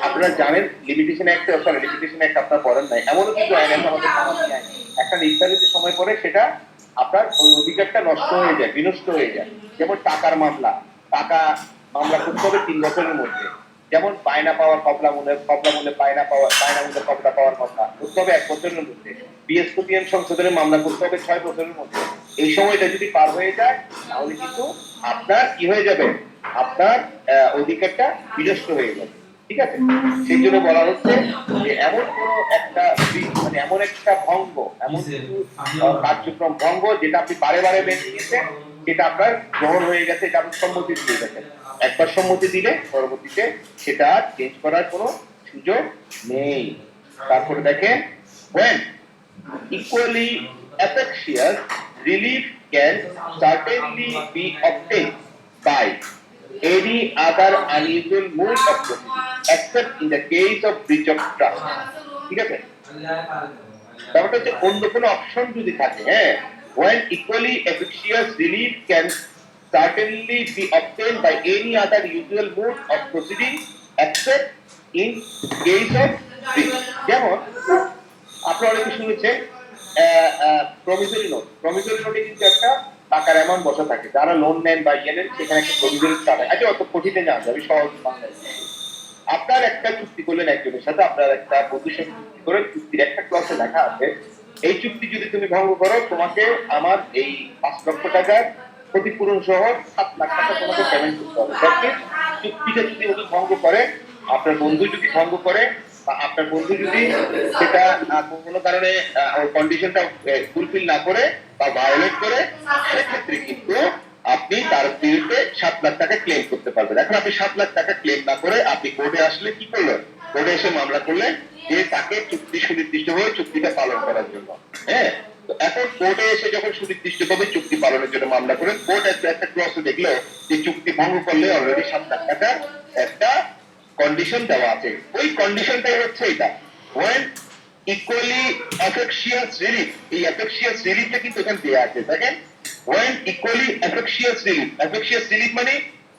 আপনারা জানেন লিমিটেশন অ্যাক্ট, লিমিটেশন অ্যাক্ট আপনারা পড়েন নাই, এমনও কিছু আইন আছে আমাদের সমাজে, আইন একটা নির্ধারিত সময় পরে সেটা আপনার ওই অধিকারটা নষ্ট হয়ে যায়, বিনষ্ট হয়ে যায়। যেমন টাকার মামলা, টাকা মামলা করতে হবে 3 বছরের মধ্যে। যেমন বায়না পাওয়ার কবলা মূল্যে বায়না মূল্যে কবলা পাওয়ার মামলা করতে হবে 1 বছরের মধ্যে। বিএসপিএম সংশোধনের মামলা করতে হবে 6 বছরের মধ্যে। এই সময়টা যদি পার হয়ে যায়, তাহলে কিন্তু আপনার কি হয়ে যাবে, আপনার অধিকারটা বিনষ্ট হয়ে যাবে। ঠিক আছে, সেই জন্য বলা হচ্ছে যে এমন কোন একটা মানে এমন একটা ভঙ্গ, এমন কিছু কার্যক্রম ভঙ্গ যেটা আপনি বারে মেনে নিয়েছেন, সেটা আপনার গ্রহণ হয়ে গেছে, এটা আপনি সম্মতি দিয়ে দেখেন। একবার সম্মতি দিলে পরবর্তীতে সেটা চেঞ্জ করার কোনো সুযোগ নেই। তারপরে দেখেন when equally efficacious relief can certainly be obtained by any other unusual mode of proceeding except in the case of breach of trust। ঠিক আছে, ব্যাপারটা হচ্ছে অন্য কোনো অপশন যদি থাকে, হ্যাঁ, when equally efficacious relief can certainly be obtained by any other usual mode of proceeding except in case of breach। যেমন আপনারা অনেকে শুনেছেন প্রমিসরি নোট, প্রমিসরি নোটে কিন্তু একটা টাকার অ্যামাউন্ট বসা থাকে, যারা লোন নেন বা ইয়ে নেন সেখানে একটা প্রমিসরি টাকা, আচ্ছা অত কঠিনে না যাবে, সহজ বাংলায়। আপনার একটা চুক্তি করলেন একজনের সাথে, আপনার একটা বন্ধুর সাথে চুক্তি করেন, চুক্তির একটা ক্লসে লেখা আছে এই চুক্তি যদি তুমি ভঙ্গ করো তোমাকে আমার এই 5 লক্ষ টাকার ক্ষতিপূরণ সহ 7 লাখ টাকা তোমাকে পেমেন্ট করতে হবে। চুক্তিটা যদি উনি ভঙ্গ করে, আপনার বন্ধু যদি ভঙ্গ করে, বা আপনার বন্ধু যদি সেটা কোনো কারণে ওই কন্ডিশনটা ফুলফিল না করে বা ভায়োলেট করে, সেক্ষেত্রে কিন্তু আপনি তার বিরুদ্ধে 7 লাখ টাকা ক্লেম করতে পারবেন। এখন আপনি 7 লাখ টাকা ক্লেম না করে আপনি কোর্টে আসলে কি করলেন, কোর্টে এসে মামলা করলেন যে তাকে চুক্তি সুনির্দিষ্টভাবে চুক্তিটা পালন করার জন্য। হ্যাঁ, তো এখন কোর্টে এসে যখন সুনির্দিষ্টভাবে চুক্তি পালনের জন্য মামলা করেন, কোর্ট একটা ক্লসে দেখলো যে চুক্তি ভঙ্গ করলে অলরেডি 7 লাখ টাকার একটা কন্ডিশন দেওয়া আছে। ওই কন্ডিশনটাই হচ্ছে এটা, when equally efficacious relief। এই efficacious রিলিফটা কিন্তু এখানে দেয়া আছে, দেখেন when equally efficacious relief মানে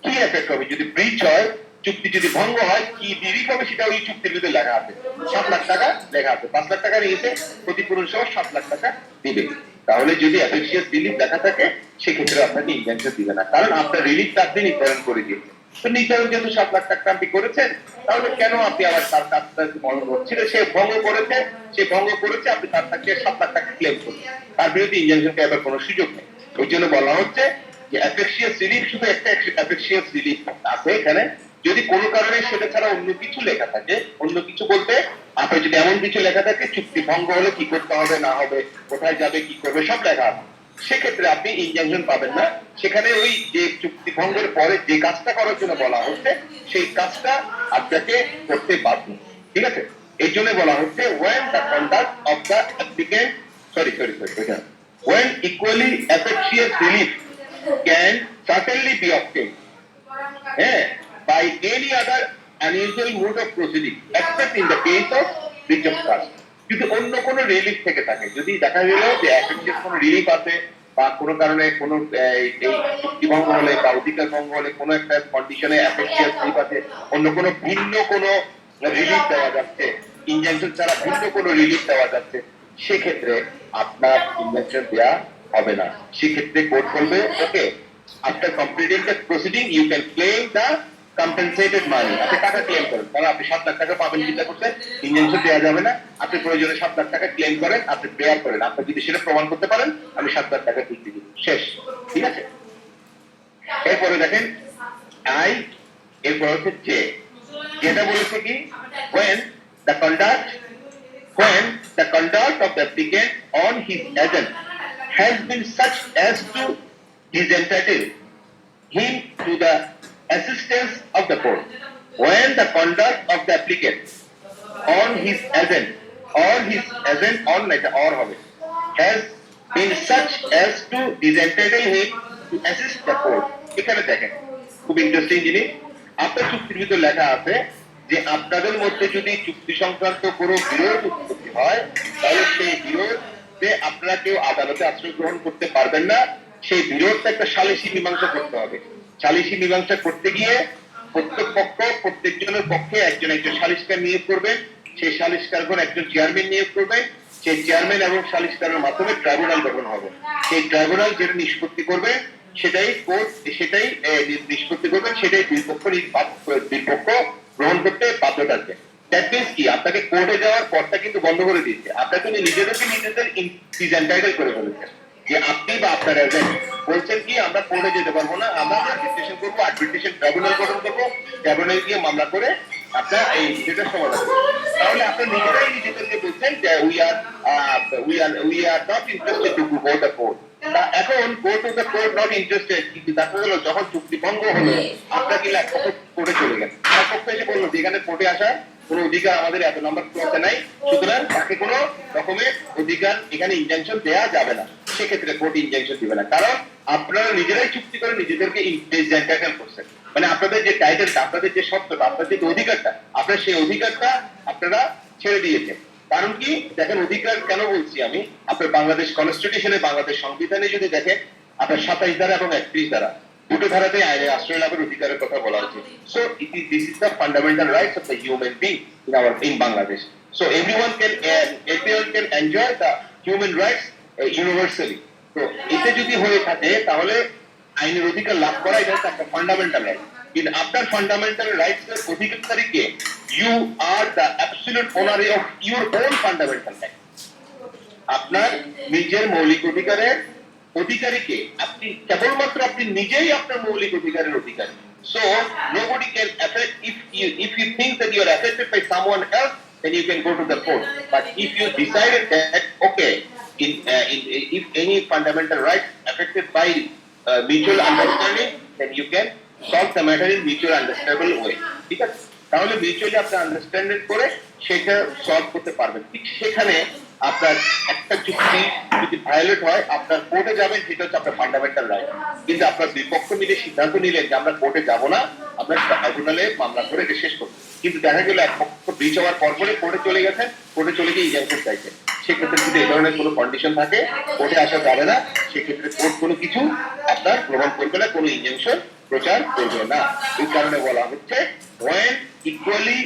কি এফেক্ট হবে যদি ব্রিচ হয়, চুক্তি যদি ভঙ্গ হয়, কি রিলিফ হবে সেটা ওই চুক্তির ভিতরে লেখা আছে। 7 লাখ টাকা লেখা আছে, 5 লাখ টাকা নিয়েছে, ক্ষতিপূরণ সহ 7 লাখ টাকা দিবে। তাহলে যদি efficacious রিলিফ লেখা থাকে সেক্ষেত্রে আপনাকে ইনজেকশন দিবে না, কারণ আপনার রিলিফটা আপনি নির্ধারণ করে দিয়েছেন। তো নির্ধারণ যেহেতু 7 লাখ টাকা আপনি করেছেন, তাহলে কেন আপনি আবার তার কাজটা ভঙ্গ করছেন? সে ভঙ্গ করেছে, আপনি তার থেকে 7 লাখ টাকা ক্লেম করছেন, তার বিরুদ্ধে ইনজেকশন দেওয়ার কোনো সুযোগ নেই। ওই জন্য বলা হচ্ছে যে এফেক্সিয়াস রিলিফ শুধু একটা এফেক্সিয়াস রিলিফ আছে এখানে, যদি কোনো কারণে সেটা ছাড়া অন্য কিছু লেখা থাকে, অন্য কিছু বলতে আপনার যদি এমন কিছু লেখা থাকে চুক্তি ভঙ্গ হলে কি করতে হবে না হবে, কোথায় যাবে কি করবে সব লেখা আছে, সেক্ষেত্রে আপনি ইনজাংশন পাবেন না। সেখানে ওই যে চুক্তি ভঙ্গের পরে যে কাজটা করার জন্য বলা হচ্ছে সেই কাজটা আপনাকে করতে বাধ্য। ঠিক আছে, এই জন্য বলা হচ্ছে when the conduct of the applicant when equally efficacious relief can certainly be obtained by any other unusual mode of proceeding except in the case of breach of trust। যদি অন্য কোনো রিলিফ থেকে থাকে, যদি দেখা গেল যে এফেক্টিভ কোনো রিলিফ আছে বা কোনো কারণে কোনো এই চুক্তি ভঙ্গ হলে বা অধিকার ভঙ্গ হলে কোনো একটা কন্ডিশনে এফেক্টিভ রিলিফ আছে, অন্য কোনো ভিন্ন কোনো রিলিফ দেওয়া যাচ্ছে, ইনজাংশন ছাড়া ভিন্ন কোনো রিলিফ দেওয়া যাচ্ছে, সেক্ষেত্রে আপনার ইনজাংশন দেওয়া হবে না। সেক্ষেত্রে কোর্ট বলবে ওকে, after completing the proceeding you can claim the compensated money। আপনি টাকা ক্লেম করেন, কারণ আপনি 7 লাখ টাকা পাবেন চিন্তা করছেন, ইনজেকশন দেওয়া যাবে না, আপনি প্রয়োজনে 7 লাখ টাকা ক্লেম করেন, আপনি প্রেয়ার করেন, আপনি যদি সেটা প্রমাণ করতে পারেন আমি 7 লাখ টাকা দিয়ে দিব, শেষ। ঠিক আছে, এরপরে দেখেন আই, এরপর হচ্ছে যে, যেটা বলেছে কি when the conduct of the applicant on his agent has been such as to entitle him to the assistance of the court। When the conduct of the applicant on his agent on or has been such as to entitle him to assist the court। এখানে দেখেন খুব interesting জিনিস, আপনার চুক্তির ভিতরে লেখা আছে যে আপনাদের মধ্যে যদি চুক্তি সংক্রান্ত কোনো বিরোধ উৎপত্তি হয় তাহলে সেই বিরোধে আপনারা কেউ আদালতে আশ্রয় গ্রহণ করতে পারবেন না, সেই বিরোধটা একটা সালিসি মীমাংসা করতে হবে। সালিসি মীমাংসা করতে গিয়ে প্রত্যেক পক্ষ প্রত্যেকজনের পক্ষে একজন সালিসকার নিয়োগ করবেন, সেই সালিসকারগণ একজন চেয়ারম্যান নিয়োগ করবেন, সেই চেয়ারম্যান এবং সালিসকারের মাধ্যমে ট্রাইব্যুনাল গঠন হবে। সেই ট্রাইব্যুনাল যেটা নিষ্পত্তি করবে সেটাই কোর্ট, সেটাই নিষ্পত্তি করবেন, সেটাই দুই পক্ষ গ্রহণ করতে বাধ্য থাকবে। দ্যাট মিনস কি, আপনাকে কোর্টে যাওয়ার পথটা কিন্তু বন্ধ করে দিয়েছে, আপনাকে নিজেদেরকে নিজেদের এন্টাইটেল করে ফেলেছেন যে আপনি বা আপনার এজেন্ট বলছেন কি আমরা কোর্টে যেতে পারবো না, আমরা আরবিট্রেশন করবো, আরবিট্রেশন ট্রাইব্যুনাল গঠন করবো, ট্রাইব্যুনাল গিয়ে মামলা করে আপনার এই বিষয়টার সমাধান করবো। তাহলে আপনার নিজেরাই নিজেদেরকে বলছেন যে we are not interested to go to the court, এখন go to the court not interested, কিন্তু দেখা গেল যখন চুক্তি ভঙ্গ হলো আপনার কি কোর্টে চলে গেল, তার পক্ষে এসে বললো যে এখানে কোর্টে আসার কোনো অধিকার আমাদের এত নম্বর ক্লসে নাই, সুতরাং তাকে কোনো রকমের অধিকার এখানে ইনজাংশন দেওয়া যাবে না। সেক্ষেত্রে কোর্ট ইনজাংশন দিবে না, কারণ আপনারা নিজেরাই চুক্তি করে নিজেদেরকে টাইটেল করছেন। মানে আপনাদের যে টাইটেলটা, আপনাদের যে সত্যটা, আপনাদের যে অধিকারটা, আপনার সেই অধিকারটা আপনারা ছেড়ে দিয়েছেন। কারণ কি দেখেন, অধিকার কেন বলছি আমি, আপনার বাংলাদেশ কনস্টিটিউশনে, বাংলাদেশ সংবিধানে যদি দেখেন, আপনার 27 ধারা এবং 31 ধারা, দুটো ধারাতে আইনে আশ্রয় লাভের অধিকারের কথা বলা হচ্ছে। So this is the fundamental rights of the human being in Bangladesh. So everyone can enjoy the human rights universally. তো এটা যদি হয়ে থাকে তাহলে আইনের অধিকার লাভ করা এটা একটা ফান্ডামেন্টাল রাইট। কিন্তু আপনার ফান্ডামেন্টাল রাইটস এর অধিকারীকে, you are the absolute owner of your own fundamental right. আপনার নিজের মৌলিক অধিকারের অধিকারীকে আপনি কেবলমাত্র আপনি নিজেই আপনার মৌলিক অধিকারের অধিকারী। So nobody can affect, if you think that you are affected by someone else, then you can go to the court. But if you decided that okay, if any fundamental right affected by mutual understanding, then you can solve the matter in mutual understandable way. ঠিক আছে, তাহলে mutually আপনি understanding করে সেটা solve করতে পারবেন। ঠিক সেখানে আপনার একটা চুক্তি যদি ভায়োলেট হয়, আপনার কোর্টে যাবেন, সেটা হচ্ছে আপনার ফান্ডামেন্টাল রাইট। কিন্তু আপনার বিপক্ষ মিলে সিদ্ধান্ত নিলেন যে আমরা কোর্টে যাব না, আমরা ট্রাইব্যুনালে মামলা করে এটা শেষ করব। কিন্তু দেখা গেল এক পক্ষ ব্রিচ হওয়ার পরে কোর্টে চলে গেছেন, কোর্টে চলে গিয়ে ইনজাংশন চাইছেন। সেক্ষেত্রে যদি এই ধরনের কোনো কন্ডিশন থাকে, কোর্টে আসা যাবে না। সেক্ষেত্রে কোর্ট কোনো কিছু আপনার গ্রহণ করবে না, কোনো ইনজাংশন প্রচার করবে না। এই কারণে বলা হচ্ছে when equally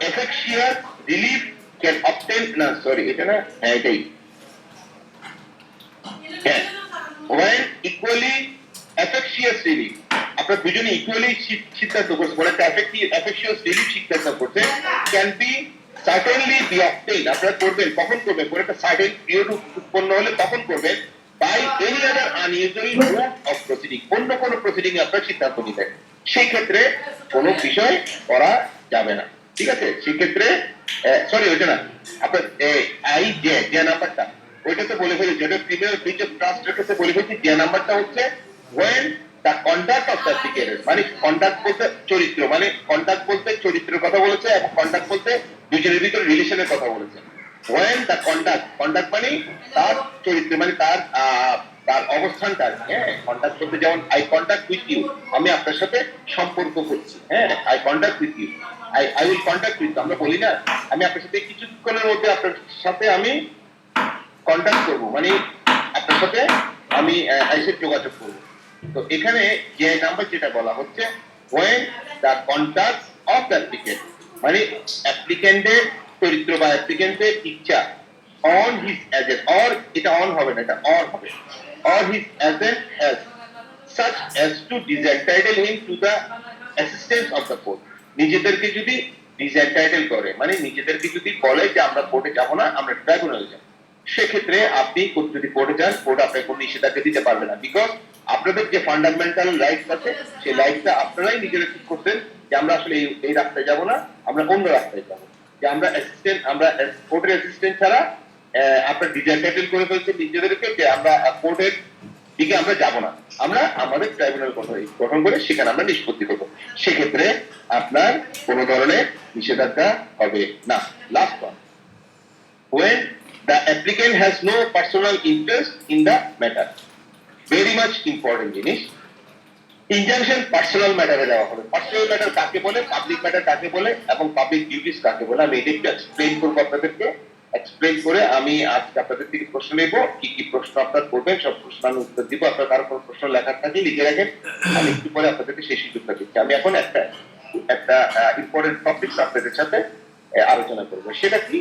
effectuous relief can obtain, না সরি এটা না, এটাই, when equally effectuous relief, আপনারা দুজনে ইকুয়ালি সিদ্ধান্ত করছে, বলে একটা effectuous relief সিদ্ধান্ত করছে, can be certainly be obtained, আপনারা করবেন, কখন করবেন, পরে একটা সার্টেন পিরিয়ড উৎপন্ন হলে তখন করবেন, by any other unusual mode of proceeding, অন্য কোনো প্রসিডিং আপনারা সিদ্ধান্ত নিতেন। সেই ক্ষেত্রে কোনো বিষয় করা যাবে না। ঠিক আছে, সেই ক্ষেত্রে সরি ওইটা না, আপনার আই যে নাম্বারটা ওইটাতে বলে ফেলি, যেটা ক্রিমিনাল ব্রিচ অফ ট্রাস্ট রেখেছে বলে ফেলছি, যে নাম্বারটা হচ্ছে when the conduct of the applicant, মানে কন্ডাক্ট বলতে চরিত্র, মানে কন্ডাক্ট বলতে চরিত্রের কথা বলেছে, এবং কন্ডাক্ট বলতে দুজনের ভিতরে রিলেশনের কথা বলেছে। when the conduct মানে তার চরিত্র, মানে তার তার অবস্থানটা, হ্যাঁ, কন্ডাক্ট করতে, যেমন আই কন্ডাক্ট উইথ ইউ, আমি আপনার সাথে সম্পর্ক করছি, হ্যাঁ, I conduct with you, I will conduct with, আমরা বলি না আমি আপনার সাথে কিছুক্ষণের মধ্যে আপনার সাথে আমি কন্ট্যাক্ট করব, মানে আপনার সাথে আমি আইসে যোগাযোগ করব। তো এখানে যে নাম্বার যেটা বলা হচ্ছে when the conduct of the applicant, মানে অ্যাপ্লিক্যান্টের চরিত্র বা অ্যাপ্লিক্যান্টের ইচ্ছা on his agent, or এটা on হবে না, এটা or হবে, or his agent has such as to disentitle him to the assistance of the court, নিজেদেরকে যদি ডিসএন্টাইটেল করে, মানে নিজেদেরকে যদি বলে যে আমরা কোর্টে যাব না, আমরা ট্রাইব্যুনালে যাব, সেক্ষেত্রে আপনি যদি কোর্টে যান, কোর্ট আপনাকে কোনো নিষেধাজ্ঞা দিতে পারবে না। বিকজ আপনাদের যে ফান্ডামেন্টাল রাইটস আছে, সেই রাইটসটা আপনারাই নিজেরা ঠিক করছেন যে আমরা আসলে এই রাস্তায় যাব না, আমরা অন্য রাস্তায় যাব, যে আমরা অ্যাসিস্ট্যান্ট, আমরা কোর্টের অ্যাসিস্ট্যান্ট ছাড়া আপনার ডিসএন্টাইটেল করে ফেলছেন নিজেদেরকে, যে আমরা কোর্টের দিকে আমরা যাব না, আমরা আমাদের ট্রাইব্যুনাল গঠন করে সেখানে আমরা নিষ্পত্তি করব। সেক্ষেত্রে আপনার কোনো ধরনের নিষেধাজ্ঞা হবে না। Last one, when the applicant has no personal interest in the matter, very much important জিনিস, ইনজাংশন পার্সোনাল ম্যাটারে দেওয়া হবে। পার্সোনাল ম্যাটার কাকে বলে, পাবলিক ম্যাটার কাকে বলে, এবং পাবলিক ডিউটিস কাকে বলে, আমি এটা একটু এক্সপ্লেইন করবো আপনাদেরকে। এক্সপ্লেইন করে আমি আজকে আপনাদের থেকে প্রশ্ন নেব, কি কি প্রশ্ন আপনারা করবেন সব প্রশ্ন আমি উত্তর দিব। আপনার কারো কোনো প্রশ্ন লেখার থাকে লিখে রাখেন, আমি একটু পরে আপনাদেরকে সেই সুযোগটা দিচ্ছি। আমি এখন একটা ইম্পর্টেন্ট টপিকস আপনাদের সাথে আলোচনা করবো। সেটা কি?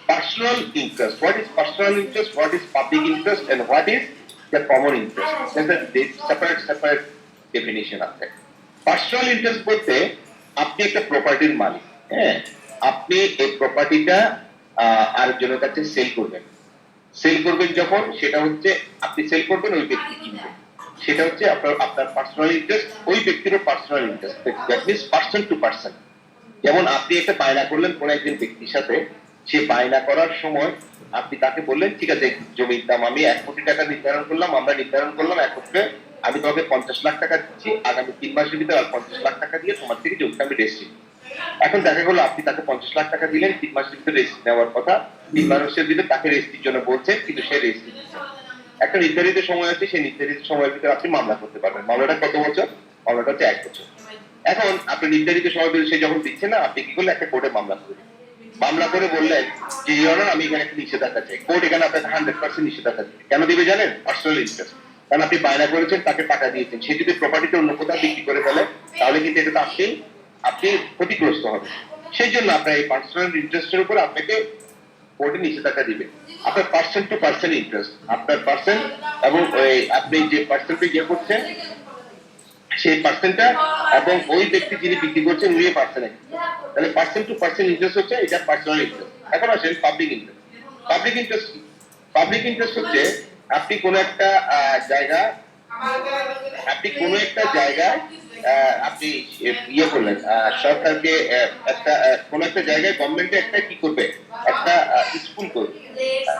Personal interest. What is personal interest, what is public interest, and what is the common interest. Separate definition আছে। পার্সোনাল ইন্টারেস্ট বলতে আপনি একটা প্রপার্টির মালিক, হ্যাঁ, আপনি এই প্রপার্টিটা আরেকজনের কাছে সেল করবেন। সেল করবেন যখন, সেটা হচ্ছে আপনি সেল করবেন, ওই ব্যক্তি কিনবে, সেটা হচ্ছে আপনার পার্সোনাল ইন্টারেস্ট, ওই ব্যক্তিরও personal interest, that means person to person. যেমন আপনি একটা বায়না করলেন কোন একজন ব্যক্তির সাথে, সে বায়না করার সময় আপনি তাকে বললেন ঠিক আছে জমির দাম আমি 1 কোটি টাকা নির্ধারণ করলাম, আমরা নির্ধারণ করলাম 1 বছরে আমি তোমাকে 50 লাখ টাকা দিচ্ছি, আগামী 3 মাসের ভিতরে আর 50 লাখ টাকা দিয়ে তোমার থেকে জমিটা আমি রেজিস্ট্রি। এখন দেখা গেলো আপনি তাকে 50 লাখ টাকা দিলেন, 3 মাসের ভিতরে রেজিস্ট্রি নেওয়ার কথা, 3 মাসের ভিতরে তাকে রেজিস্ট্রির জন্য বলছেন কিন্তু সে রেজিস্ট্রি দিচ্ছে না। একটা নির্ধারিত সময় আছে, সেই নির্ধারিত সময়ের ভিতরে আপনি মামলা করতে পারবেন। মামলাটা কত বছর? মামলাটা হচ্ছে 1 বছর। এখন আপনি নির্ধারিত সময় ভিতরে সে যখন দিচ্ছে না, আপনি কি করলেন? একটা কোর্টে মামলা করলেন। মামলা করে বললেন যে ইউর আমি এখানে একটা নিষেধাজ্ঞা চাই। কোর্ট এখানে আপনাকে 100% নিষেধাজ্ঞা দিবে। কেন দিবে জানেন? Personal interest. কারণ আপনি বায়না করেছেন, তাকে টাকা দিয়েছেন, সে যদি প্রপার্টিতে অন্য কোথাও বিক্রি করে ফেলে তাহলে কিন্তু এটা তো আপনি ক্ষতিগ্রস্ত হবে। সেই জন্য আপনার এই পার্সোনাল ইন্টারেস্টের উপর আপনাকে কোর্টে নিষেধাজ্ঞা দিবে। আপনার পার্সন টু পার্সন ইন্টারেস্ট, আপনার পার্সন এবং আপনি যে পার্সনকে ইয়ে করছেন সেই পার্সনটা এবং ওই ব্যক্তি যিনি বিক্রি করছেন উনি পার্সন, তাহলে পার্সন টু পার্সন ইন্টারেস্ট হচ্ছে এটা পার্সোনাল ইন্টারেস্ট। এখন আসেন public interest. Public interest public interest হচ্ছে আপনি কোন একটা জায়গা আপনি কোন একটা জায়গায় আপনি ইয়ে করলেন, সরকারকে একটা কোন একটা জায়গায় গভর্নমেন্টে একটা কি করবে, একটা স্কুল করবে।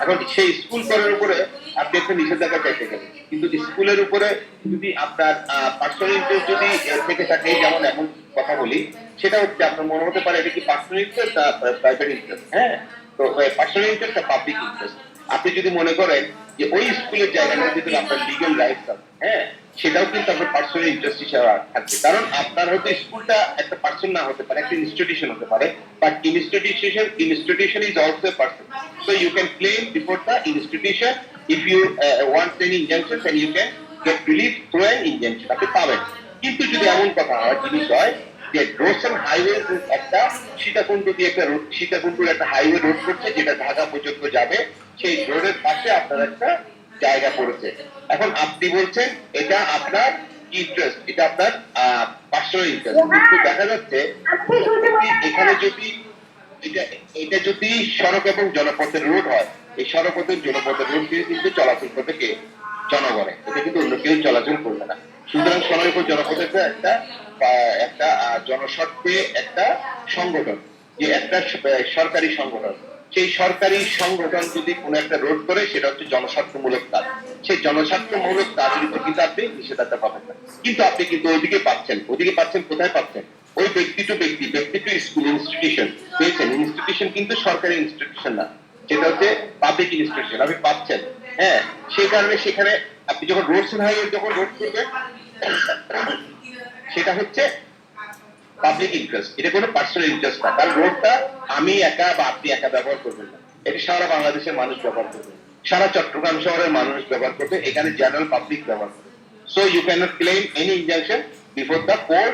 এখন সেই স্কুল করার উপরে আপনি একটা নিষেধাজ্ঞা চাইতে গেলেন, কিন্তু স্কুলের উপরে যদি আপনার পার্সোনাল ইন্টারেস্ট যদি থেকে থাকে, যেমন এমন কথা বলি, সেটা হচ্ছে আপনার মনে হতে পারে এটা কি পার্সোনাল ইন্টারেস্ট না প্রাইভেট ইন্টারেস্ট। হ্যাঁ, তো পার্সোনাল ইন্টারেস্ট আর পাবলিক ইন্টারেস্ট। আপনি যদি মনে করেন যে ওই স্কুলের জায়গাটার ভিতরে আপনার লিগ্যাল রাইটস আছে, হ্যাঁ, সেটাও কিন্তু আপনার পার্সোনাল ইন্টারেস্ট হিসেবে থাকবে। কারণ আপনার হয়তো স্কুলটা একটা পার্সন না হতে পারে, একটা ইনস্টিটিউশন হতে পারে, but institution is also a person. So you can claim before the institution if you want any injunction and you can get relief through an injunction, আপনি পাবেন। কিন্তু যদি এমন কথা হয়, জিনিস হয় যে রোডস এন্ড হাইওয়ে একটা সীতাকুণ্ড দিয়ে একটা রোড, সীতাকুণ্ডুর একটা হাইওয়ে রোড করছে যেটা ঢাকা পর্যন্ত যাবে, সেই রোডের পাশে আপনার একটা জায়গা পড়েছে। এখন আপনি বলছেন এটা আপনার ইন্টারেস্ট, এটা আপনার পার্সোনাল ইন্টারেস্ট, কিন্তু দেখা যাচ্ছে এখানে যদি এটা এটা যদি সড়ক এবং জনপথের রোড হয়, এই সড়ক এবং জনপথের রোড দিয়ে কিন্তু চলাচল করবে কে? জনগণে। এটা কিন্তু অন্য কেউ চলাচল করবে না। সুতরাং সড়ক এবং জনপথের একটা একটা জনস্বার্থে একটা সংগঠন, যে একটা সরকারি সংগঠন, সেই সরকারি সংগঠন যদি কোনো একটা রোড করে, সেটা হচ্ছে জনস্বার্থমূলক কাজ। সেই জনস্বার্থমূলক কাজের উপর কিন্তু আপনি নিষেধাজ্ঞা পাবেন না। কিন্তু আপনি কিন্তু ওইদিকে পাচ্ছেন, ওইদিকে পাচ্ছেন কোথায় পাচ্ছেন? ওই ব্যক্তি টু ব্যক্তি, ব্যক্তি টু স্কুল ইনস্টিটিউশন পেয়েছেন। ইনস্টিটিউশন কিন্তু সরকারি ইনস্টিটিউশন না, সেটা হচ্ছে পাবলিক ইনস্টিটিউশন, আপনি পাচ্ছেন। হ্যাঁ, সেই কারণে সেখানে আপনি যখন রোড হাইওয়ে যখন রোড করবেন, সেটা হচ্ছে পাবলিক ইন্টারেস্ট, এটা কোনো পার্সোনাল ইন্টারেস্ট না। কারণ রোডটা আমি একা বা আপনি একা ব্যবহার করবেন না, এটা সারা বাংলাদেশের মানুষ ব্যবহার করবে, সারা চট্টগ্রাম শহরের মানুষ ব্যবহার করবে, এখানে জেনারেল পাবলিক ব্যবহার করবে। So you cannot claim any injunction before the court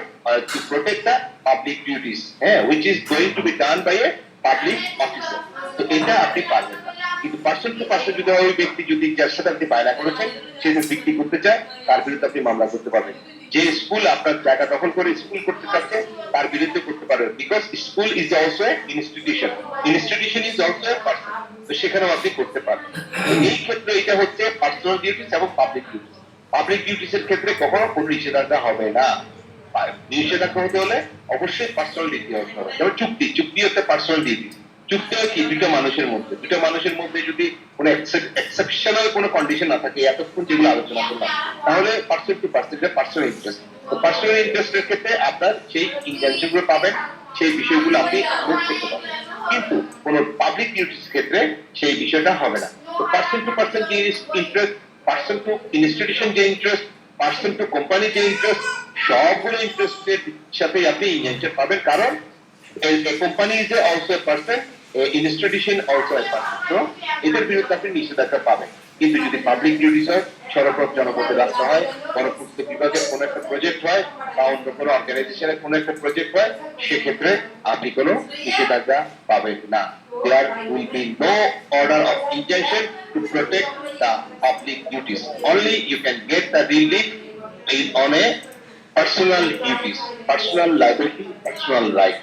to protect the public duties, হ্যাঁ, which is going to be done by a public officer. তো এটা আপনি পারবেন না। কিন্তু পার্সন টু পার্সন যদি ওই ব্যক্তি যদি যার সাথে আপনি বায়না করেছেন সে যদি বিক্রি করতে চায়, তার বিরুদ্ধে আপনি মামলা করতে পারবেন। যে স্কুল আপনার জায়গা দখল করে স্কুল করতে চাচ্ছে, তার বিরুদ্ধে করতে পারবেন, because school is also institution, institution is also person. তো সেখানেও আপনি করতে পারবেন। এই ক্ষেত্রে এটা হচ্ছে পার্সোনাল ডিউটিস এবং পাবলিক ডিউটিস। পাবলিক ডিউটিস এর ক্ষেত্রে কখনো কোনো নিষেধাজ্ঞা হবে না। নিষেধাজ্ঞা হতে হলে অবশ্যই পার্সোনাল ডিউটি হতে হবে। যেমন চুক্তি হচ্ছে পার্সোনাল ডিউটি। চুক্তি হয় কি? দুটো মানুষের মধ্যে যদি কোনো এক্সেপশনাল কোনো কন্ডিশন না থাকে, এতক্ষণ যেগুলো আলোচনা করলাম, তাহলে person to person personal interest. তো পার্সোনাল ইন্টারেস্টের ক্ষেত্রে আপনার সেই ইনজাংশন গুলো পাবেন, সেই বিষয়গুলো আপনি ভোগ করতে পারবেন। কিন্তু কোন পাবলিক ডিউটিস ক্ষেত্রে সেই বিষয়টা হবে না। তো পার্সন টু পার্সন যে ইন্টারেস্ট, পার্সন টু ইনস্টিটিউশন যে ইন্টারেস্ট, পার্সন টু কোম্পানি যে ইন্টারেস্ট, সবগুলো ইন্টারেস্টের সাথে আপনি ইনজাংশন পাবেন। কারণ a company is also a person, a institution also a person. So এদের বিরুদ্ধে আপনি নিষেধাজ্ঞা পাবেন। কিন্তু যদি পাবলিক ডিউটিস হয়, সড়কপথ জনপথের রাস্তা হয়, গণপূর্ত বিভাগের কোনো একটা প্রজেক্ট হয়, বা অন্য কোনো অর্গানাইজেশনের কোনো একটা প্রজেক্ট হয়, সেক্ষেত্রে আপনি কোনো নিষেধাজ্ঞা পাবেন না। There will be no order of injunction to protect the public duties. Only you can get the relief on a personal duties, personal liability, personal right.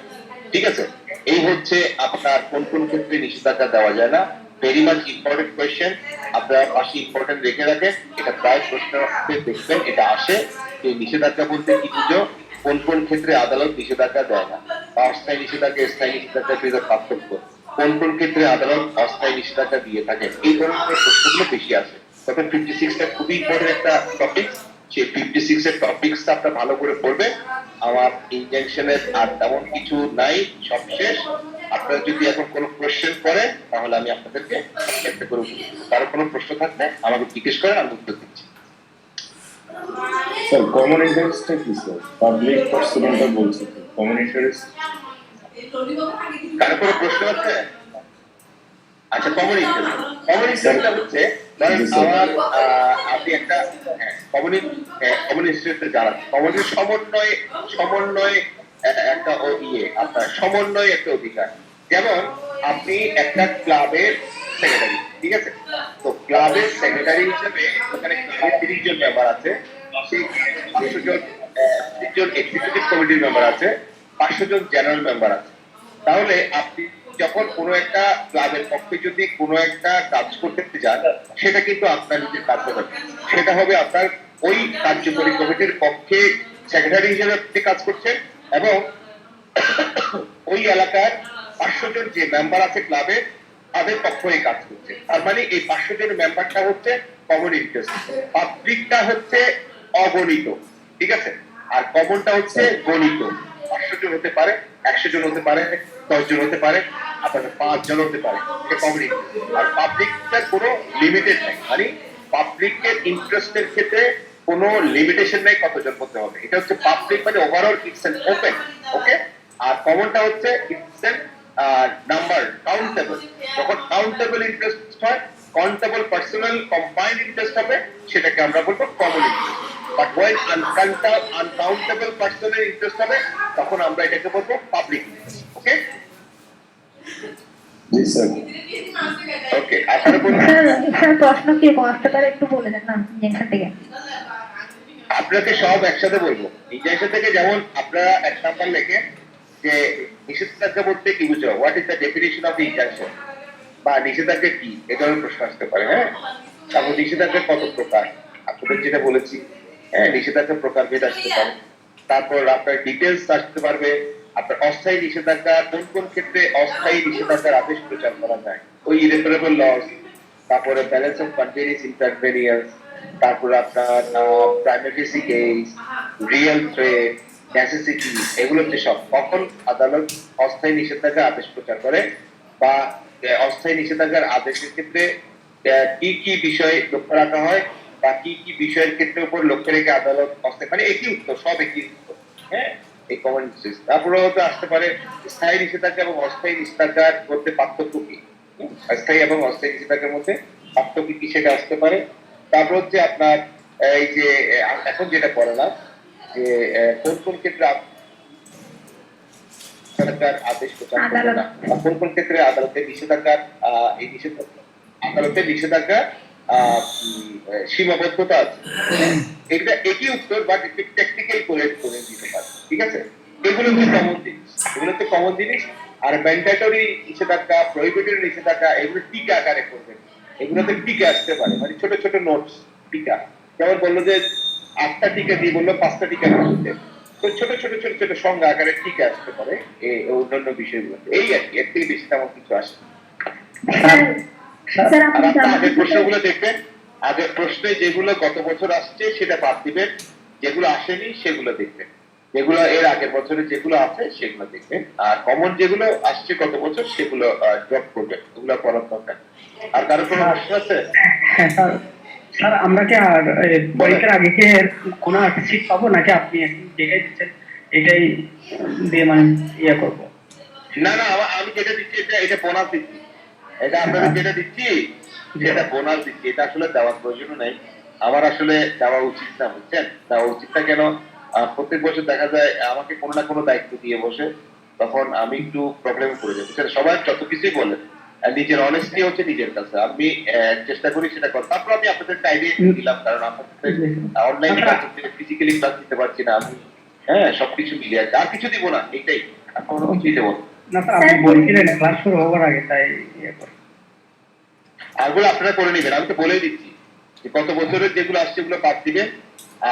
ঠিক আছে? এই হচ্ছে আপনার কোন কোন ক্ষেত্রে নিষেধাজ্ঞা দেওয়া যায় না। ভেরি মাচ ইম্পর্টেন্ট কোয়েশ্চেন, আপনারা পাশে ইম্পর্টেন্ট রেখে রাখেন। এটা প্রায় প্রশ্ন দেখবেন, এটা আসে যে নিষেধাজ্ঞা বলতে কি বুঝো, কোন কোন ক্ষেত্রে আদালত নিষেধাজ্ঞা দেয় না, বা অস্থায়ী নিষেধাজ্ঞা, স্থায়ী নিষেধাজ্ঞার ভিতরে পার্থক্য। কোন কোন ক্ষেত্রে আদালত অস্থায়ী নিষেধাজ্ঞা দিয়ে থাকেন, এই ধরনের প্রশ্নগুলো বেশি আসে। তবে 56টা খুবই ইম্পর্টেন্ট একটা টপিক, সেই 56 এর টপিকসটা আপনারা ভালো করে পড়বেন। আমার ইনজেকশনের আর তেমন কিছু নাই, সব শেষ। আপনারা যদি এখন কোনো কোশ্চেন করেন তাহলে আমি আপনাদেরকে একটা করে উত্তর দেব। কারো কোনো প্রশ্ন থাকলে আমাকে জিজ্ঞেস করেন, আমি উত্তর দিচ্ছি। স্যার কমন ইন্টারেস্টটা কি স্যার? পাবলিক পার্সোনালটা বলছে কমন ইন্টারেস্ট। কারো কোনো প্রশ্ন আছে? আচ্ছা, কমন ইন্টারেস্ট, কমন ইন্টারেস্টটা হচ্ছে ধরেন আমার আপনি একটা কমন ইন্টারেস্টে যারা কমনের সমন্বয় সমন্বয় একটা আপনার সমন্বয় একটা অধিকার। যেমন আপনি একটা ক্লাবের সেক্রেটারি, ঠিক আছে? তো ক্লাবের সেক্রেটারি হিসেবে ওখানে ক্লাবের 30 জন মেম্বার আছে, সেই 500 জন 30 জন এক্সিকিউটিভ কমিটির মেম্বার আছে, 500 জন জেনারেল মেম্বার আছে। তাহলে আপনি যখন কোনো একটা ক্লাবের পক্ষে যদি কোনো একটা কাজ করতে যান, সেটা কিন্তু আপনার নিজের কাজ হবে, সেটা হবে আপনার ওই কার্যকরী কমিটির পক্ষে সেক্রেটারি হিসেবে আপনি কাজ করছেন, এবং ওই এলাকার 500 জন যে মেম্বার আছে ক্লাবে তাদের পক্ষে কাজ করছে। তার মানে এই 500 জন মেম্বারটা হচ্ছে কমন ইন্টারেস্ট, পাবলিকটা হচ্ছে অগণিত, ঠিক আছে? আর কমনটা হচ্ছে গণিত। 500 জন হতে পারে, 100 জন হতে পারে, 10 জন হতে পারে, আপনাদের 5 জন হতে পারে, এটা কমন ইন্টারেস্ট। আর পাবলিকটার কোনো লিমিটেড নাই, মানে পাবলিকের ইন্টারেস্টের ক্ষেত্রে কোনো লিমিটেশন নাই কতজন হতে হবে। এটা হচ্ছে পাবলিক, মানে overall it's an open, okay? আর কমনটা হচ্ছে ইটস এন নাম্বার কাউন্টেবল। যখন কাউন্টেবল ইন্টারেস্ট হয়, কাউন্টেবল পার্সোনাল কম্বাইন্ড ইন্টারেস্ট হবে, সেটাকে আমরা বলবো common interest. But when uncountable personal interest হবে, তখন আমরা এটাকে বলবো পাবলিক ইন্টারেস্ট, ওকে? জি স্যার। ওকে, আপনারা বলুন। স্যার প্রশ্ন কি আসতে পারে একটু বলে দেন না ইঞ্জেকশন থেকে। আপনাকে সব একসাথে বলবো। ইনজেকশন থেকে যেমন আপনারা এক নাম্বার লেখে যে নিষেধাজ্ঞা বলতে কি বুঝো, what is the definition of injunction, বা নিষেধাজ্ঞা কি, এ ধরনের প্রশ্ন আসতে পারে। হ্যাঁ, তারপর নিষেধাজ্ঞা কত প্রকার, আপনাদের যেটা বলেছি, হ্যাঁ, নিষেধাজ্ঞা প্রকার ভেদ আসতে পারে। তারপর আপনার ডিটেলস আসতে পারবে, আপনার অস্থায়ী নিষেধাজ্ঞা কোন কোন ক্ষেত্রে অস্থায়ী নিষেধাজ্ঞার আদেশ প্রচার করা যায়, ওই ইরেপারেবল লস, তারপরে ব্যালেন্স অফ কন্টিনিউয়াস ইন্টারভেনিয়েন্স, তারপর আপনার primacy case, real threat, necessity, এগুলো হচ্ছে সব কখন আদালত অস্থায়ী নিষেধাজ্ঞা আদেশ প্রচার করে, বা অস্থায়ী নিষেধাজ্ঞার আদেশের ক্ষেত্রে কি কি বিষয় লক্ষ্য রাখা হয়, বা কি কি বিষয়ের ক্ষেত্রে উপর লক্ষ্য রেখে আদালত অস্থায়ী, মানে একই উত্তর, সব একই উত্তর। হ্যাঁ, এই কমন সেন্স। তারপরে হয়তো আসতে পারে স্থায়ী নিষেধাজ্ঞা এবং অস্থায়ী নিষেধাজ্ঞার মধ্যে পার্থক্য কি, স্থায়ী এবং অস্থায়ী নিষেধাজ্ঞার মধ্যে পার্থক্য কি, সেটা আসতে পারে। তারপর হচ্ছে আপনার এই যে এখন যেটা করলাম, যে কোন কোন ক্ষেত্রে নিষেধাজ্ঞার আদেশ প্রচার করবে না, বা কোন কোন ক্ষেত্রে আদালতের নিষেধাজ্ঞার এই নিষেধাজ্ঞা আদালতের নিষেধাজ্ঞার সীমাবদ্ধতা আছে। এটা একই উত্তর, বাট একটু টেকনিক্যাল করে করে দিতে পারে, ঠিক আছে? এগুলো হচ্ছে কমন জিনিস, এগুলো হচ্ছে কমন জিনিস। আর ম্যান্ডেটরি নিষেধাজ্ঞা, প্রহিবিটেড নিষেধাজ্ঞা, এগুলো টিকা আকারে করবেন, এগুলোতে টিকা আসতে পারে, মানে ছোট ছোট নোটস টিকা। যেমন বললো যে 8টা টিকা দিয়ে বললো 5টা টিকা দিতে, তো ছোট ছোট ছোট ছোট সংজ্ঞা আকারে টিকা আসতে পারে এই অন্যান্য বিষয়গুলো। এই আর কি, এর থেকে বেশি তেমন কিছু আসে না। স্যার আর আপনি আপনার আগের প্রশ্নগুলো দেখবেন, আগের প্রশ্নে যেগুলো গত বছর আসছে সেটা বাদ দিবেন, যেগুলো আসেনি সেগুলো দেখবেন, যেগুলো এর আগের বছরে যেগুলো আছে সেগুলো দেখবেন, আর কমন যেগুলো আসছে গত বছর সেগুলো ড্রপ করবেন, ওগুলো পড়ার দরকার। আর কারো কোনো প্রশ্ন আছে? হ্যাঁ স্যার। স্যার আমরা কি আর পরীক্ষার আগে কি কোনো একটা সিট পাবো, নাকি আপনি যেটাই দিচ্ছেন এটাই দিয়ে মানে ইয়ে করবো? না না, আমি যেটা দিচ্ছি এটা বোনাস দিচ্ছি, এটা আপনাদের যেটা দিচ্ছি সেটা বোনাস দিচ্ছি, এটা আসলে দেওয়ার প্রয়োজন নেই। আমার আসলে দেওয়া উচিত না, বুঝছেন? দেওয়া উচিত না কেন, প্রত্যেক বছর দেখা যায় আমাকে কোনো না কোনো দায়িত্ব দিয়ে বসে, তখন আমি একটু প্রবলেমে পড়ে যাই, বুঝছেন? সবাই যত কিছুই বলেন, নিজের অনেস্টি হচ্ছে নিজের কাছে, আমি চেষ্টা করি সেটা কর। তারপর আমি আপনাদের আইডিয়া দিলাম, কারণ আপনাদের অনলাইনে ক্লাস হচ্ছে, ফিজিক্যালি ক্লাস দিতে পারছি না আমি, হ্যাঁ, সবকিছু মিলিয়ে আছে, আর কিছু দিব না, এটাই, আর কোনো কিছুই দেবো না। না স্যার, আপনি বলছিলেন ক্লাস শুরু হওয়ার আগে, তাই ইয়ে করি। আরগুলো আপনারা করে নেবেন, আমি তো বলেই দিচ্ছি যে গত বছরের যেগুলো আসছে এগুলো বাদ দিবেন,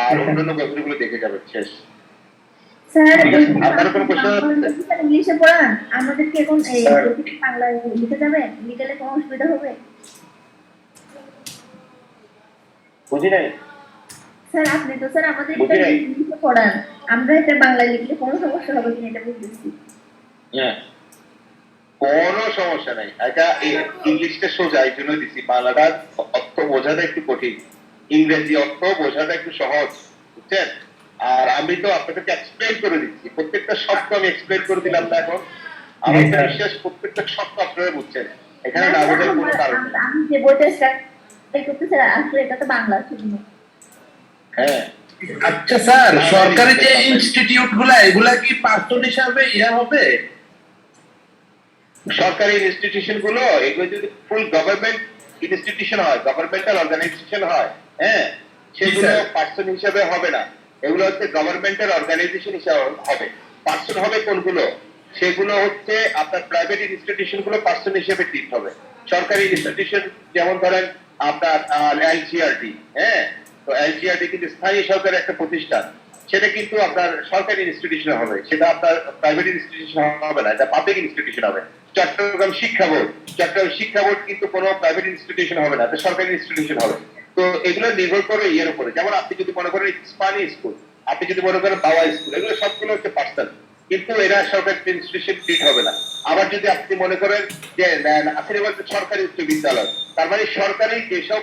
আর অন্যান্য বছরগুলো দেখে যাবেন, শেষ। স্যার ঠিক আছে, আর কারো কোনো প্রশ্ন আছে? স্যার ইংলিশে পড়ান, আমাদের কি এখন এই স্যার। বাংলায় লিখে যাবেন, লিখলে কোনো অসুবিধা হবে? বুঝি নাই। স্যার আপনি তো স্যার আমাদের বুঝি নাই। ইংলিশে পড়ান, আমরা এটা বাংলায় লিখলে কোনো সমস্যা হবে কিনা এটা বুঝতেছি। হ্যাঁ, কোনো সমস্যা নাই। এটা ইংলিশটা সোজা, এই জন্য দিচ্ছি। বাংলাটা অর্থ বোঝাটা একটু কঠিন, ইংরেজি অর্থ বোঝাটা একটু সহজ, বুঝছেন? আর আমি তো আপনাদেরকে এক্সপ্লেন করে দিচ্ছি, প্রত্যেকটা শব্দ আমি এক্সপ্লেন করে দিলাম না এখন? আমার তো বিশ্বাস প্রত্যেকটা শব্দ আপনারা বুঝছেন, এখানে না বোঝার কোনো কারণ নেই। আমি যে বইটা স্টার্ট করতে স্যার আসলে এটা তো বাংলা শুধু। হ্যাঁ, আচ্ছা স্যার, সরকারি যে ইনস্টিটিউট গুলা এগুলা কি পার্সন হিসাবে হবে? সরকারি ইনস্টিটিউশন গুলো এগুলো যদি ফুল গভর্নমেন্ট ইনস্টিটিউশন হয়, গভর্নমেন্টাল অর্গানাইজেশন হয়, হ্যাঁ, সেগুলো স্যার। পার্সন হিসাবে হবে না। এগুলো হচ্ছে গভর্নমেন্টাল অর্গানাইজেশন হিসাবে হবে। পার্সন হবে কোনগুলো? সেগুলো হচ্ছে আপনার প্রাইভেট ইনস্টিটিউশন গুলো পার্সন হিসেবে ট্রিট হবে। সরকারি ইনস্টিটিউশন যেমন ধরেন আপনার এলজিআরডি, হ্যাঁ, তো এলজিআরডি কিন্তু স্থায়ী সরকারের একটা প্রতিষ্ঠান, সেটা কিন্তু আপনার সরকারি ইনস্টিটিউশন হবে, সেটা আপনার প্রাইভেট ইনস্টিটিউশন হবে না, এটা পাবলিক ইনস্টিটিউশন হবে। চট্টগ্রাম শিক্ষা বোর্ড, চট্টগ্রাম শিক্ষা বোর্ড কিন্তু কোনো প্রাইভেট ইনস্টিটিউশন হবে না, এটা সরকারি ইনস্টিটিউশন হবে। তো এগুলো নির্ভর করে ইয়ের উপরে। যেমন আপনি যদি মনে করেন স্পানি স্কুল, আপনি যদি মনে করেন বাবা স্কুল, এগুলো সবগুলো হচ্ছে পার্সন, কিন্তু এরা সরকারি ইনস্টিটিউশন ট্রিট হবে না। আবার যদি আপনি মনে করেন যে আসলে বলতে সরকারি উচ্চ বিদ্যালয়, তার মানে সরকারি যেসব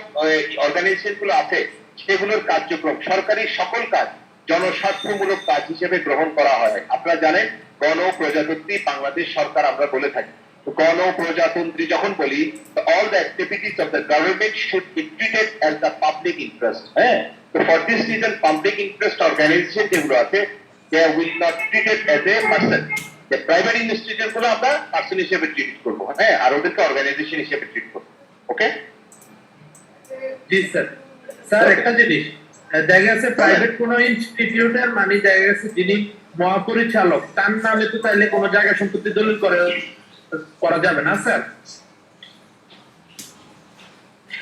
অর্গানাইজেশন গুলো আছে সেগুলোর কার্যক্রম, সরকারি সকল কাজ জনস্বার্থমূলক কাজ হিসেবে গ্রহণ করা হয়। আপনারা জানেন গণপ্রজাতন্ত্রী বাংলাদেশ সরকার আমরা বলে থাকি। তো গণপ্রজাতন্ত্রী যখন বলি, all the activities of the government should be treated as the public interest. হ্যাঁ, তো for this reason public interest organization যেগুলো আছে they will not treated as a person. যে প্রাইভেট ইনস্টিটিউট গুলো আমরা পার্সন হিসেবে ট্রিট করবো, হ্যাঁ, আর ওদেরকে অর্গানাইজেশন হিসেবে ট্রিট করবো। ওকে, জি স্যার। স্যার একটা জিনিস, দেখা গেছে প্রাইভেট কোনো ইনস্টিটিউটের মানে দেখা গেছে যিনি মহাপরিচালক তার নামে তো তাইলে কোনো জায়গা সম্পত্তি দলিল করা যাবে না স্যার?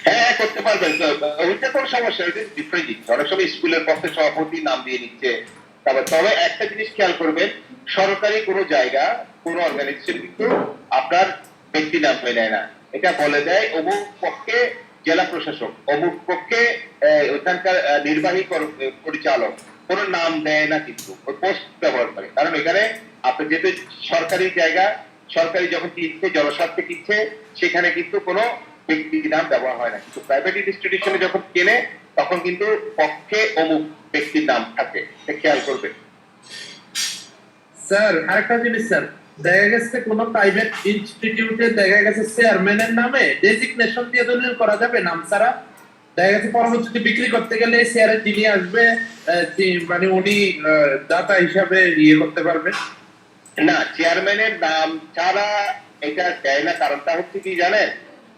হ্যাঁ করতে পারবেন, ওইটা কোনো সমস্যা, ওইটা ডিফারেন্ট জিনিস। অনেক সময় স্কুলের পক্ষে সভাপতি নাম দিয়ে নিচ্ছে। তবে একটা জিনিস খেয়াল করবেন, সরকারি কোনো জায়গা কোনো অর্গানাইজেশন কিন্তু আপনার ব্যক্তি নাম হয়ে নেয় না, এটা বলে দেয় অমুক পক্ষে জেলা প্রশাসক, অমুক পক্ষে ওখানকার নির্বাহী পরিচালক, কোনো নাম দেয় না, কিন্তু ওই পোস্ট ব্যবহার করে। কারণ এখানে আপনি যেহেতু সরকারি জায়গা, সরকারি যখন কিনছে জনস্বার্থে কিনছে, সেখানে কিন্তু কোনো ব্যক্তির নাম ব্যবহার হয় না। কিন্তু প্রাইভেট ইনস্টিটিউশনে যখন কেনে তখন কিন্তু পক্ষে অমুক ব্যক্তির নাম থাকে, খেয়াল করবে। স্যার আরেকটা জিনিস স্যার, দেখা গেছে কোন প্রাইভেট ইনস্টিটিউটে দেখা গেছে চেয়ারম্যানের নামে ডেজিগনেশন দিয়ে দলিল করা যাবে নাম ছাড়া? দেখা গেছে পরবর্তীতে বিক্রি করতে গেলে শেয়ারের যিনি আসবে মানে উনি দাতা হিসাবে করতে পারবে না, চেয়ারম্যানের নাম ছাড়া এটা দেয় না। কারণটা হচ্ছে কি জানেন,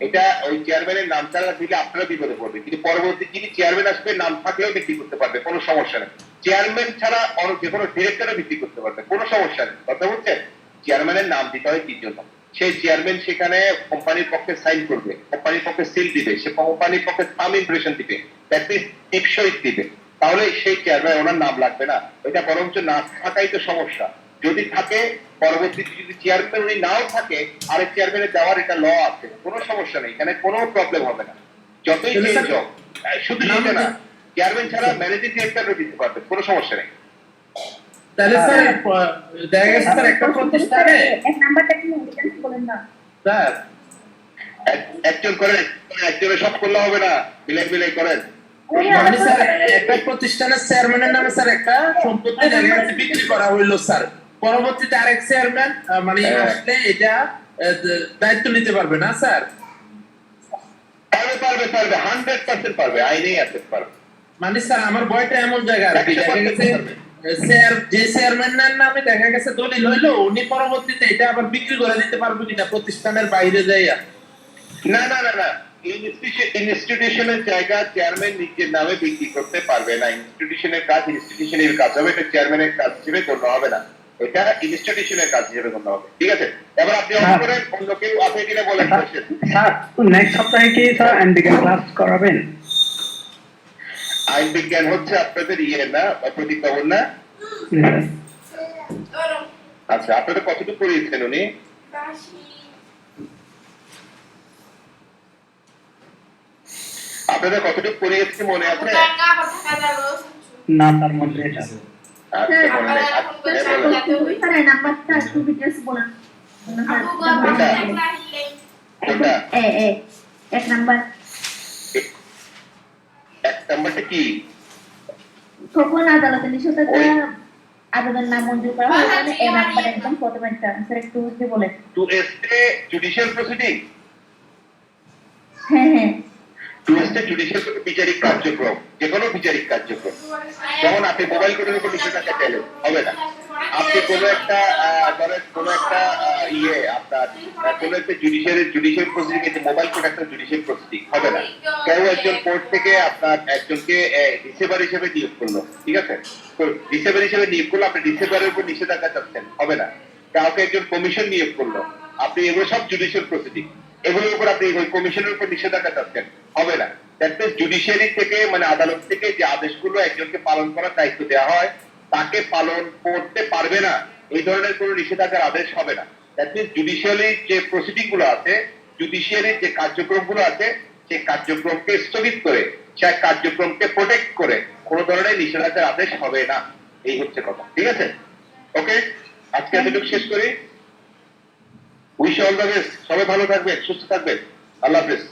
এটা ওই চেয়ারম্যানের নাম ছাড়া দিলে আপনারা বিপদে পড়বে, কিন্তু পরবর্তী যিনি চেয়ারম্যান আসবে নাম থাকলেও বিক্রি করতে পারবে, কোনো সমস্যা নেই। চেয়ারম্যান ছাড়া যে কোনো ডিরেক্টরও বিক্রি করতে পারবে, কোনো সমস্যা নেই। কথা বলছেন, চেয়ারম্যানের নাম দিতে হয় কি জন্য? সেই চেয়ারম্যান সেখানে কোম্পানির পক্ষে সাইন করবে, কোম্পানির পক্ষে সিল দিবে, সে কোম্পানির পক্ষে থাম ইমপ্রেশন দিবে, টিপসই দিবে, তাহলে সেই চেয়ারম্যান ওনার নাম লাগবে না। এটা বরঞ্চ না থাকাই তো সমস্যা। যদি থাকে পরবর্তীতে যদি চেয়ারম্যান উনি নাও থাকে, আরেক চেয়ারম্যানের দেওয়ার এটা ল আছে, কোনো সমস্যা নেই, এখানে কোনো প্রবলেম হবে না। যতই চেঞ্জ হোক, শুধু সেটা না, চেয়ারম্যান ছাড়া ম্যানেজিং ডিরেক্টরও দিতে পারবে, কোনো সমস্যা নেই। তাহলে স্যার দেখা গেছে স্যার একটা প্রতিষ্ঠানে এক নাম্বারটা কি ডিটেইলস বলেন না স্যার একজন করেন, একজনে সব করলে হবে না, মিলাই করেন। মানে স্যার একটা প্রতিষ্ঠানের চেয়ারম্যানের নামে স্যার একটা সম্পত্তি দেখা গেছে বিক্রি করা হইলো স্যার, পরবর্তীতে আরেক চেয়ারম্যান মানে আসলে এটা দায়িত্ব নিতে পারবে না স্যার? পারবে 100% পারবে, আইনেই আছে, পারবে। মানে স্যার আমার বয়টা এমন জায়গা আর কি, দেখা গেছে যে চেয়ারম্যানের নামে দেখা গেছে দলিল হইলো, উনি পরবর্তীতে এটা আবার বিক্রি করে দিতে পারবে কিনা প্রতিষ্ঠানের বাইরে যাইয়া? না, ইনস্টিটিউশনের জায়গা চেয়ারম্যান নিজের নামে বিক্রি করতে পারবে না। ইনস্টিটিউশনের কাজ ইনস্টিটিউশনের কাজ হবে, এটা চেয়ারম্যানের কাজ হিসেবে গণ্য হবে না, এটা ইনস্টিটিউশনের কাজ হিসেবে গণ্য হবে। ঠিক আছে, এবার আপনি অন করেন, অন্য কেউ আছে কিনা বলেন। স্যার নেক্সট সপ্তাহে কি স্যার আইন বিজ্ঞান ক্লাস করাবেন? আইন বিজ্ঞান হচ্ছে আপনাদের ইয়ে না, প্রতিজ্ঞাপন না? আচ্ছা, আপনাদের কতটুকু পড়িয়েছেন উনি? আপনাদের কতটুকু পড়িয়েছে মনে আছে? না তার মধ্যে এটা আচ্ছা, মনে নেই। আচ্ছা, বলেন। স্যার এই নাম্বারটা একটু ডিটেলস বলেন কোনটা? এক নাম্বার এক নাম্বারটা কি? কখন আদালতে নিষেধাজ্ঞা আবেদন না মঞ্জুর করা হয় মানে এই নাম্বার একদম প্রথমেরটা স্যার একটু বুঝতে বলেন। টু স্টে জুডিশিয়াল প্রসিডিং, হ্যাঁ টু স্টে জুডিশিয়াল বিচারিক কার্যক্রম, যে কোনো বিচারিক কার্যক্রম। যেমন আপনি মোবাইল কোর্টের উপর নিষেধাজ্ঞা চাইলেন, হবে না। আপনি কোনো একটা ধরেন কোনো একটা আপনার কোনো একটা জুডিশিয়াল প্রসিডিং, এই মোবাইল কোর্ট একটা জুডিশিয়াল প্রসিডিং, হবে না। কেউ একজন কোর্ট থেকে আপনার একজনকে রিসিভার হিসেবে নিয়োগ করলো, ঠিক আছে, তো রিসিভার হিসেবে নিয়োগ করলো, আপনি রিসিভারের উপর নিষেধাজ্ঞা চাচ্ছেন, হবে না। কাউকে একজন কমিশন নিয়োগ করলো, আপনি এগুলো সব জুডিশিয়াল প্রসিডিং, এগুলোর উপর আপনি ওই কমিশনের উপর নিষেধাজ্ঞা চাচ্ছেন, হবে না। দ্যাট মিনস জুডিশিয়ারি থেকে মানে আদালত থেকে যে আদেশগুলো একজনকে পালন করার দায়িত্ব দেওয়া হয় তাকে পালন করতে পারবে না, এই ধরনের কোনো নিষেধাজ্ঞার আদেশ হবে না। দ্যাট মিনস জুডিশিয়ালি যে প্রসিডিং গুলো আছে, জুডিশিয়ারির যে কার্যক্রমগুলো আছে, সেই কার্যক্রমকে স্থগিত করে, সেই কার্যক্রমকে প্রোটেক্ট করে কোনো ধরনের নিষেধাজ্ঞার আদেশ হবে না। এই হচ্ছে কথা, ঠিক আছে? ওকে, আজকে এতটুকু শেষ করি। উইশ অল দ্য বেস্ট, সবাই ভালো থাকবেন, সুস্থ থাকবেন। আল্লাহ হাফেজ।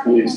Please.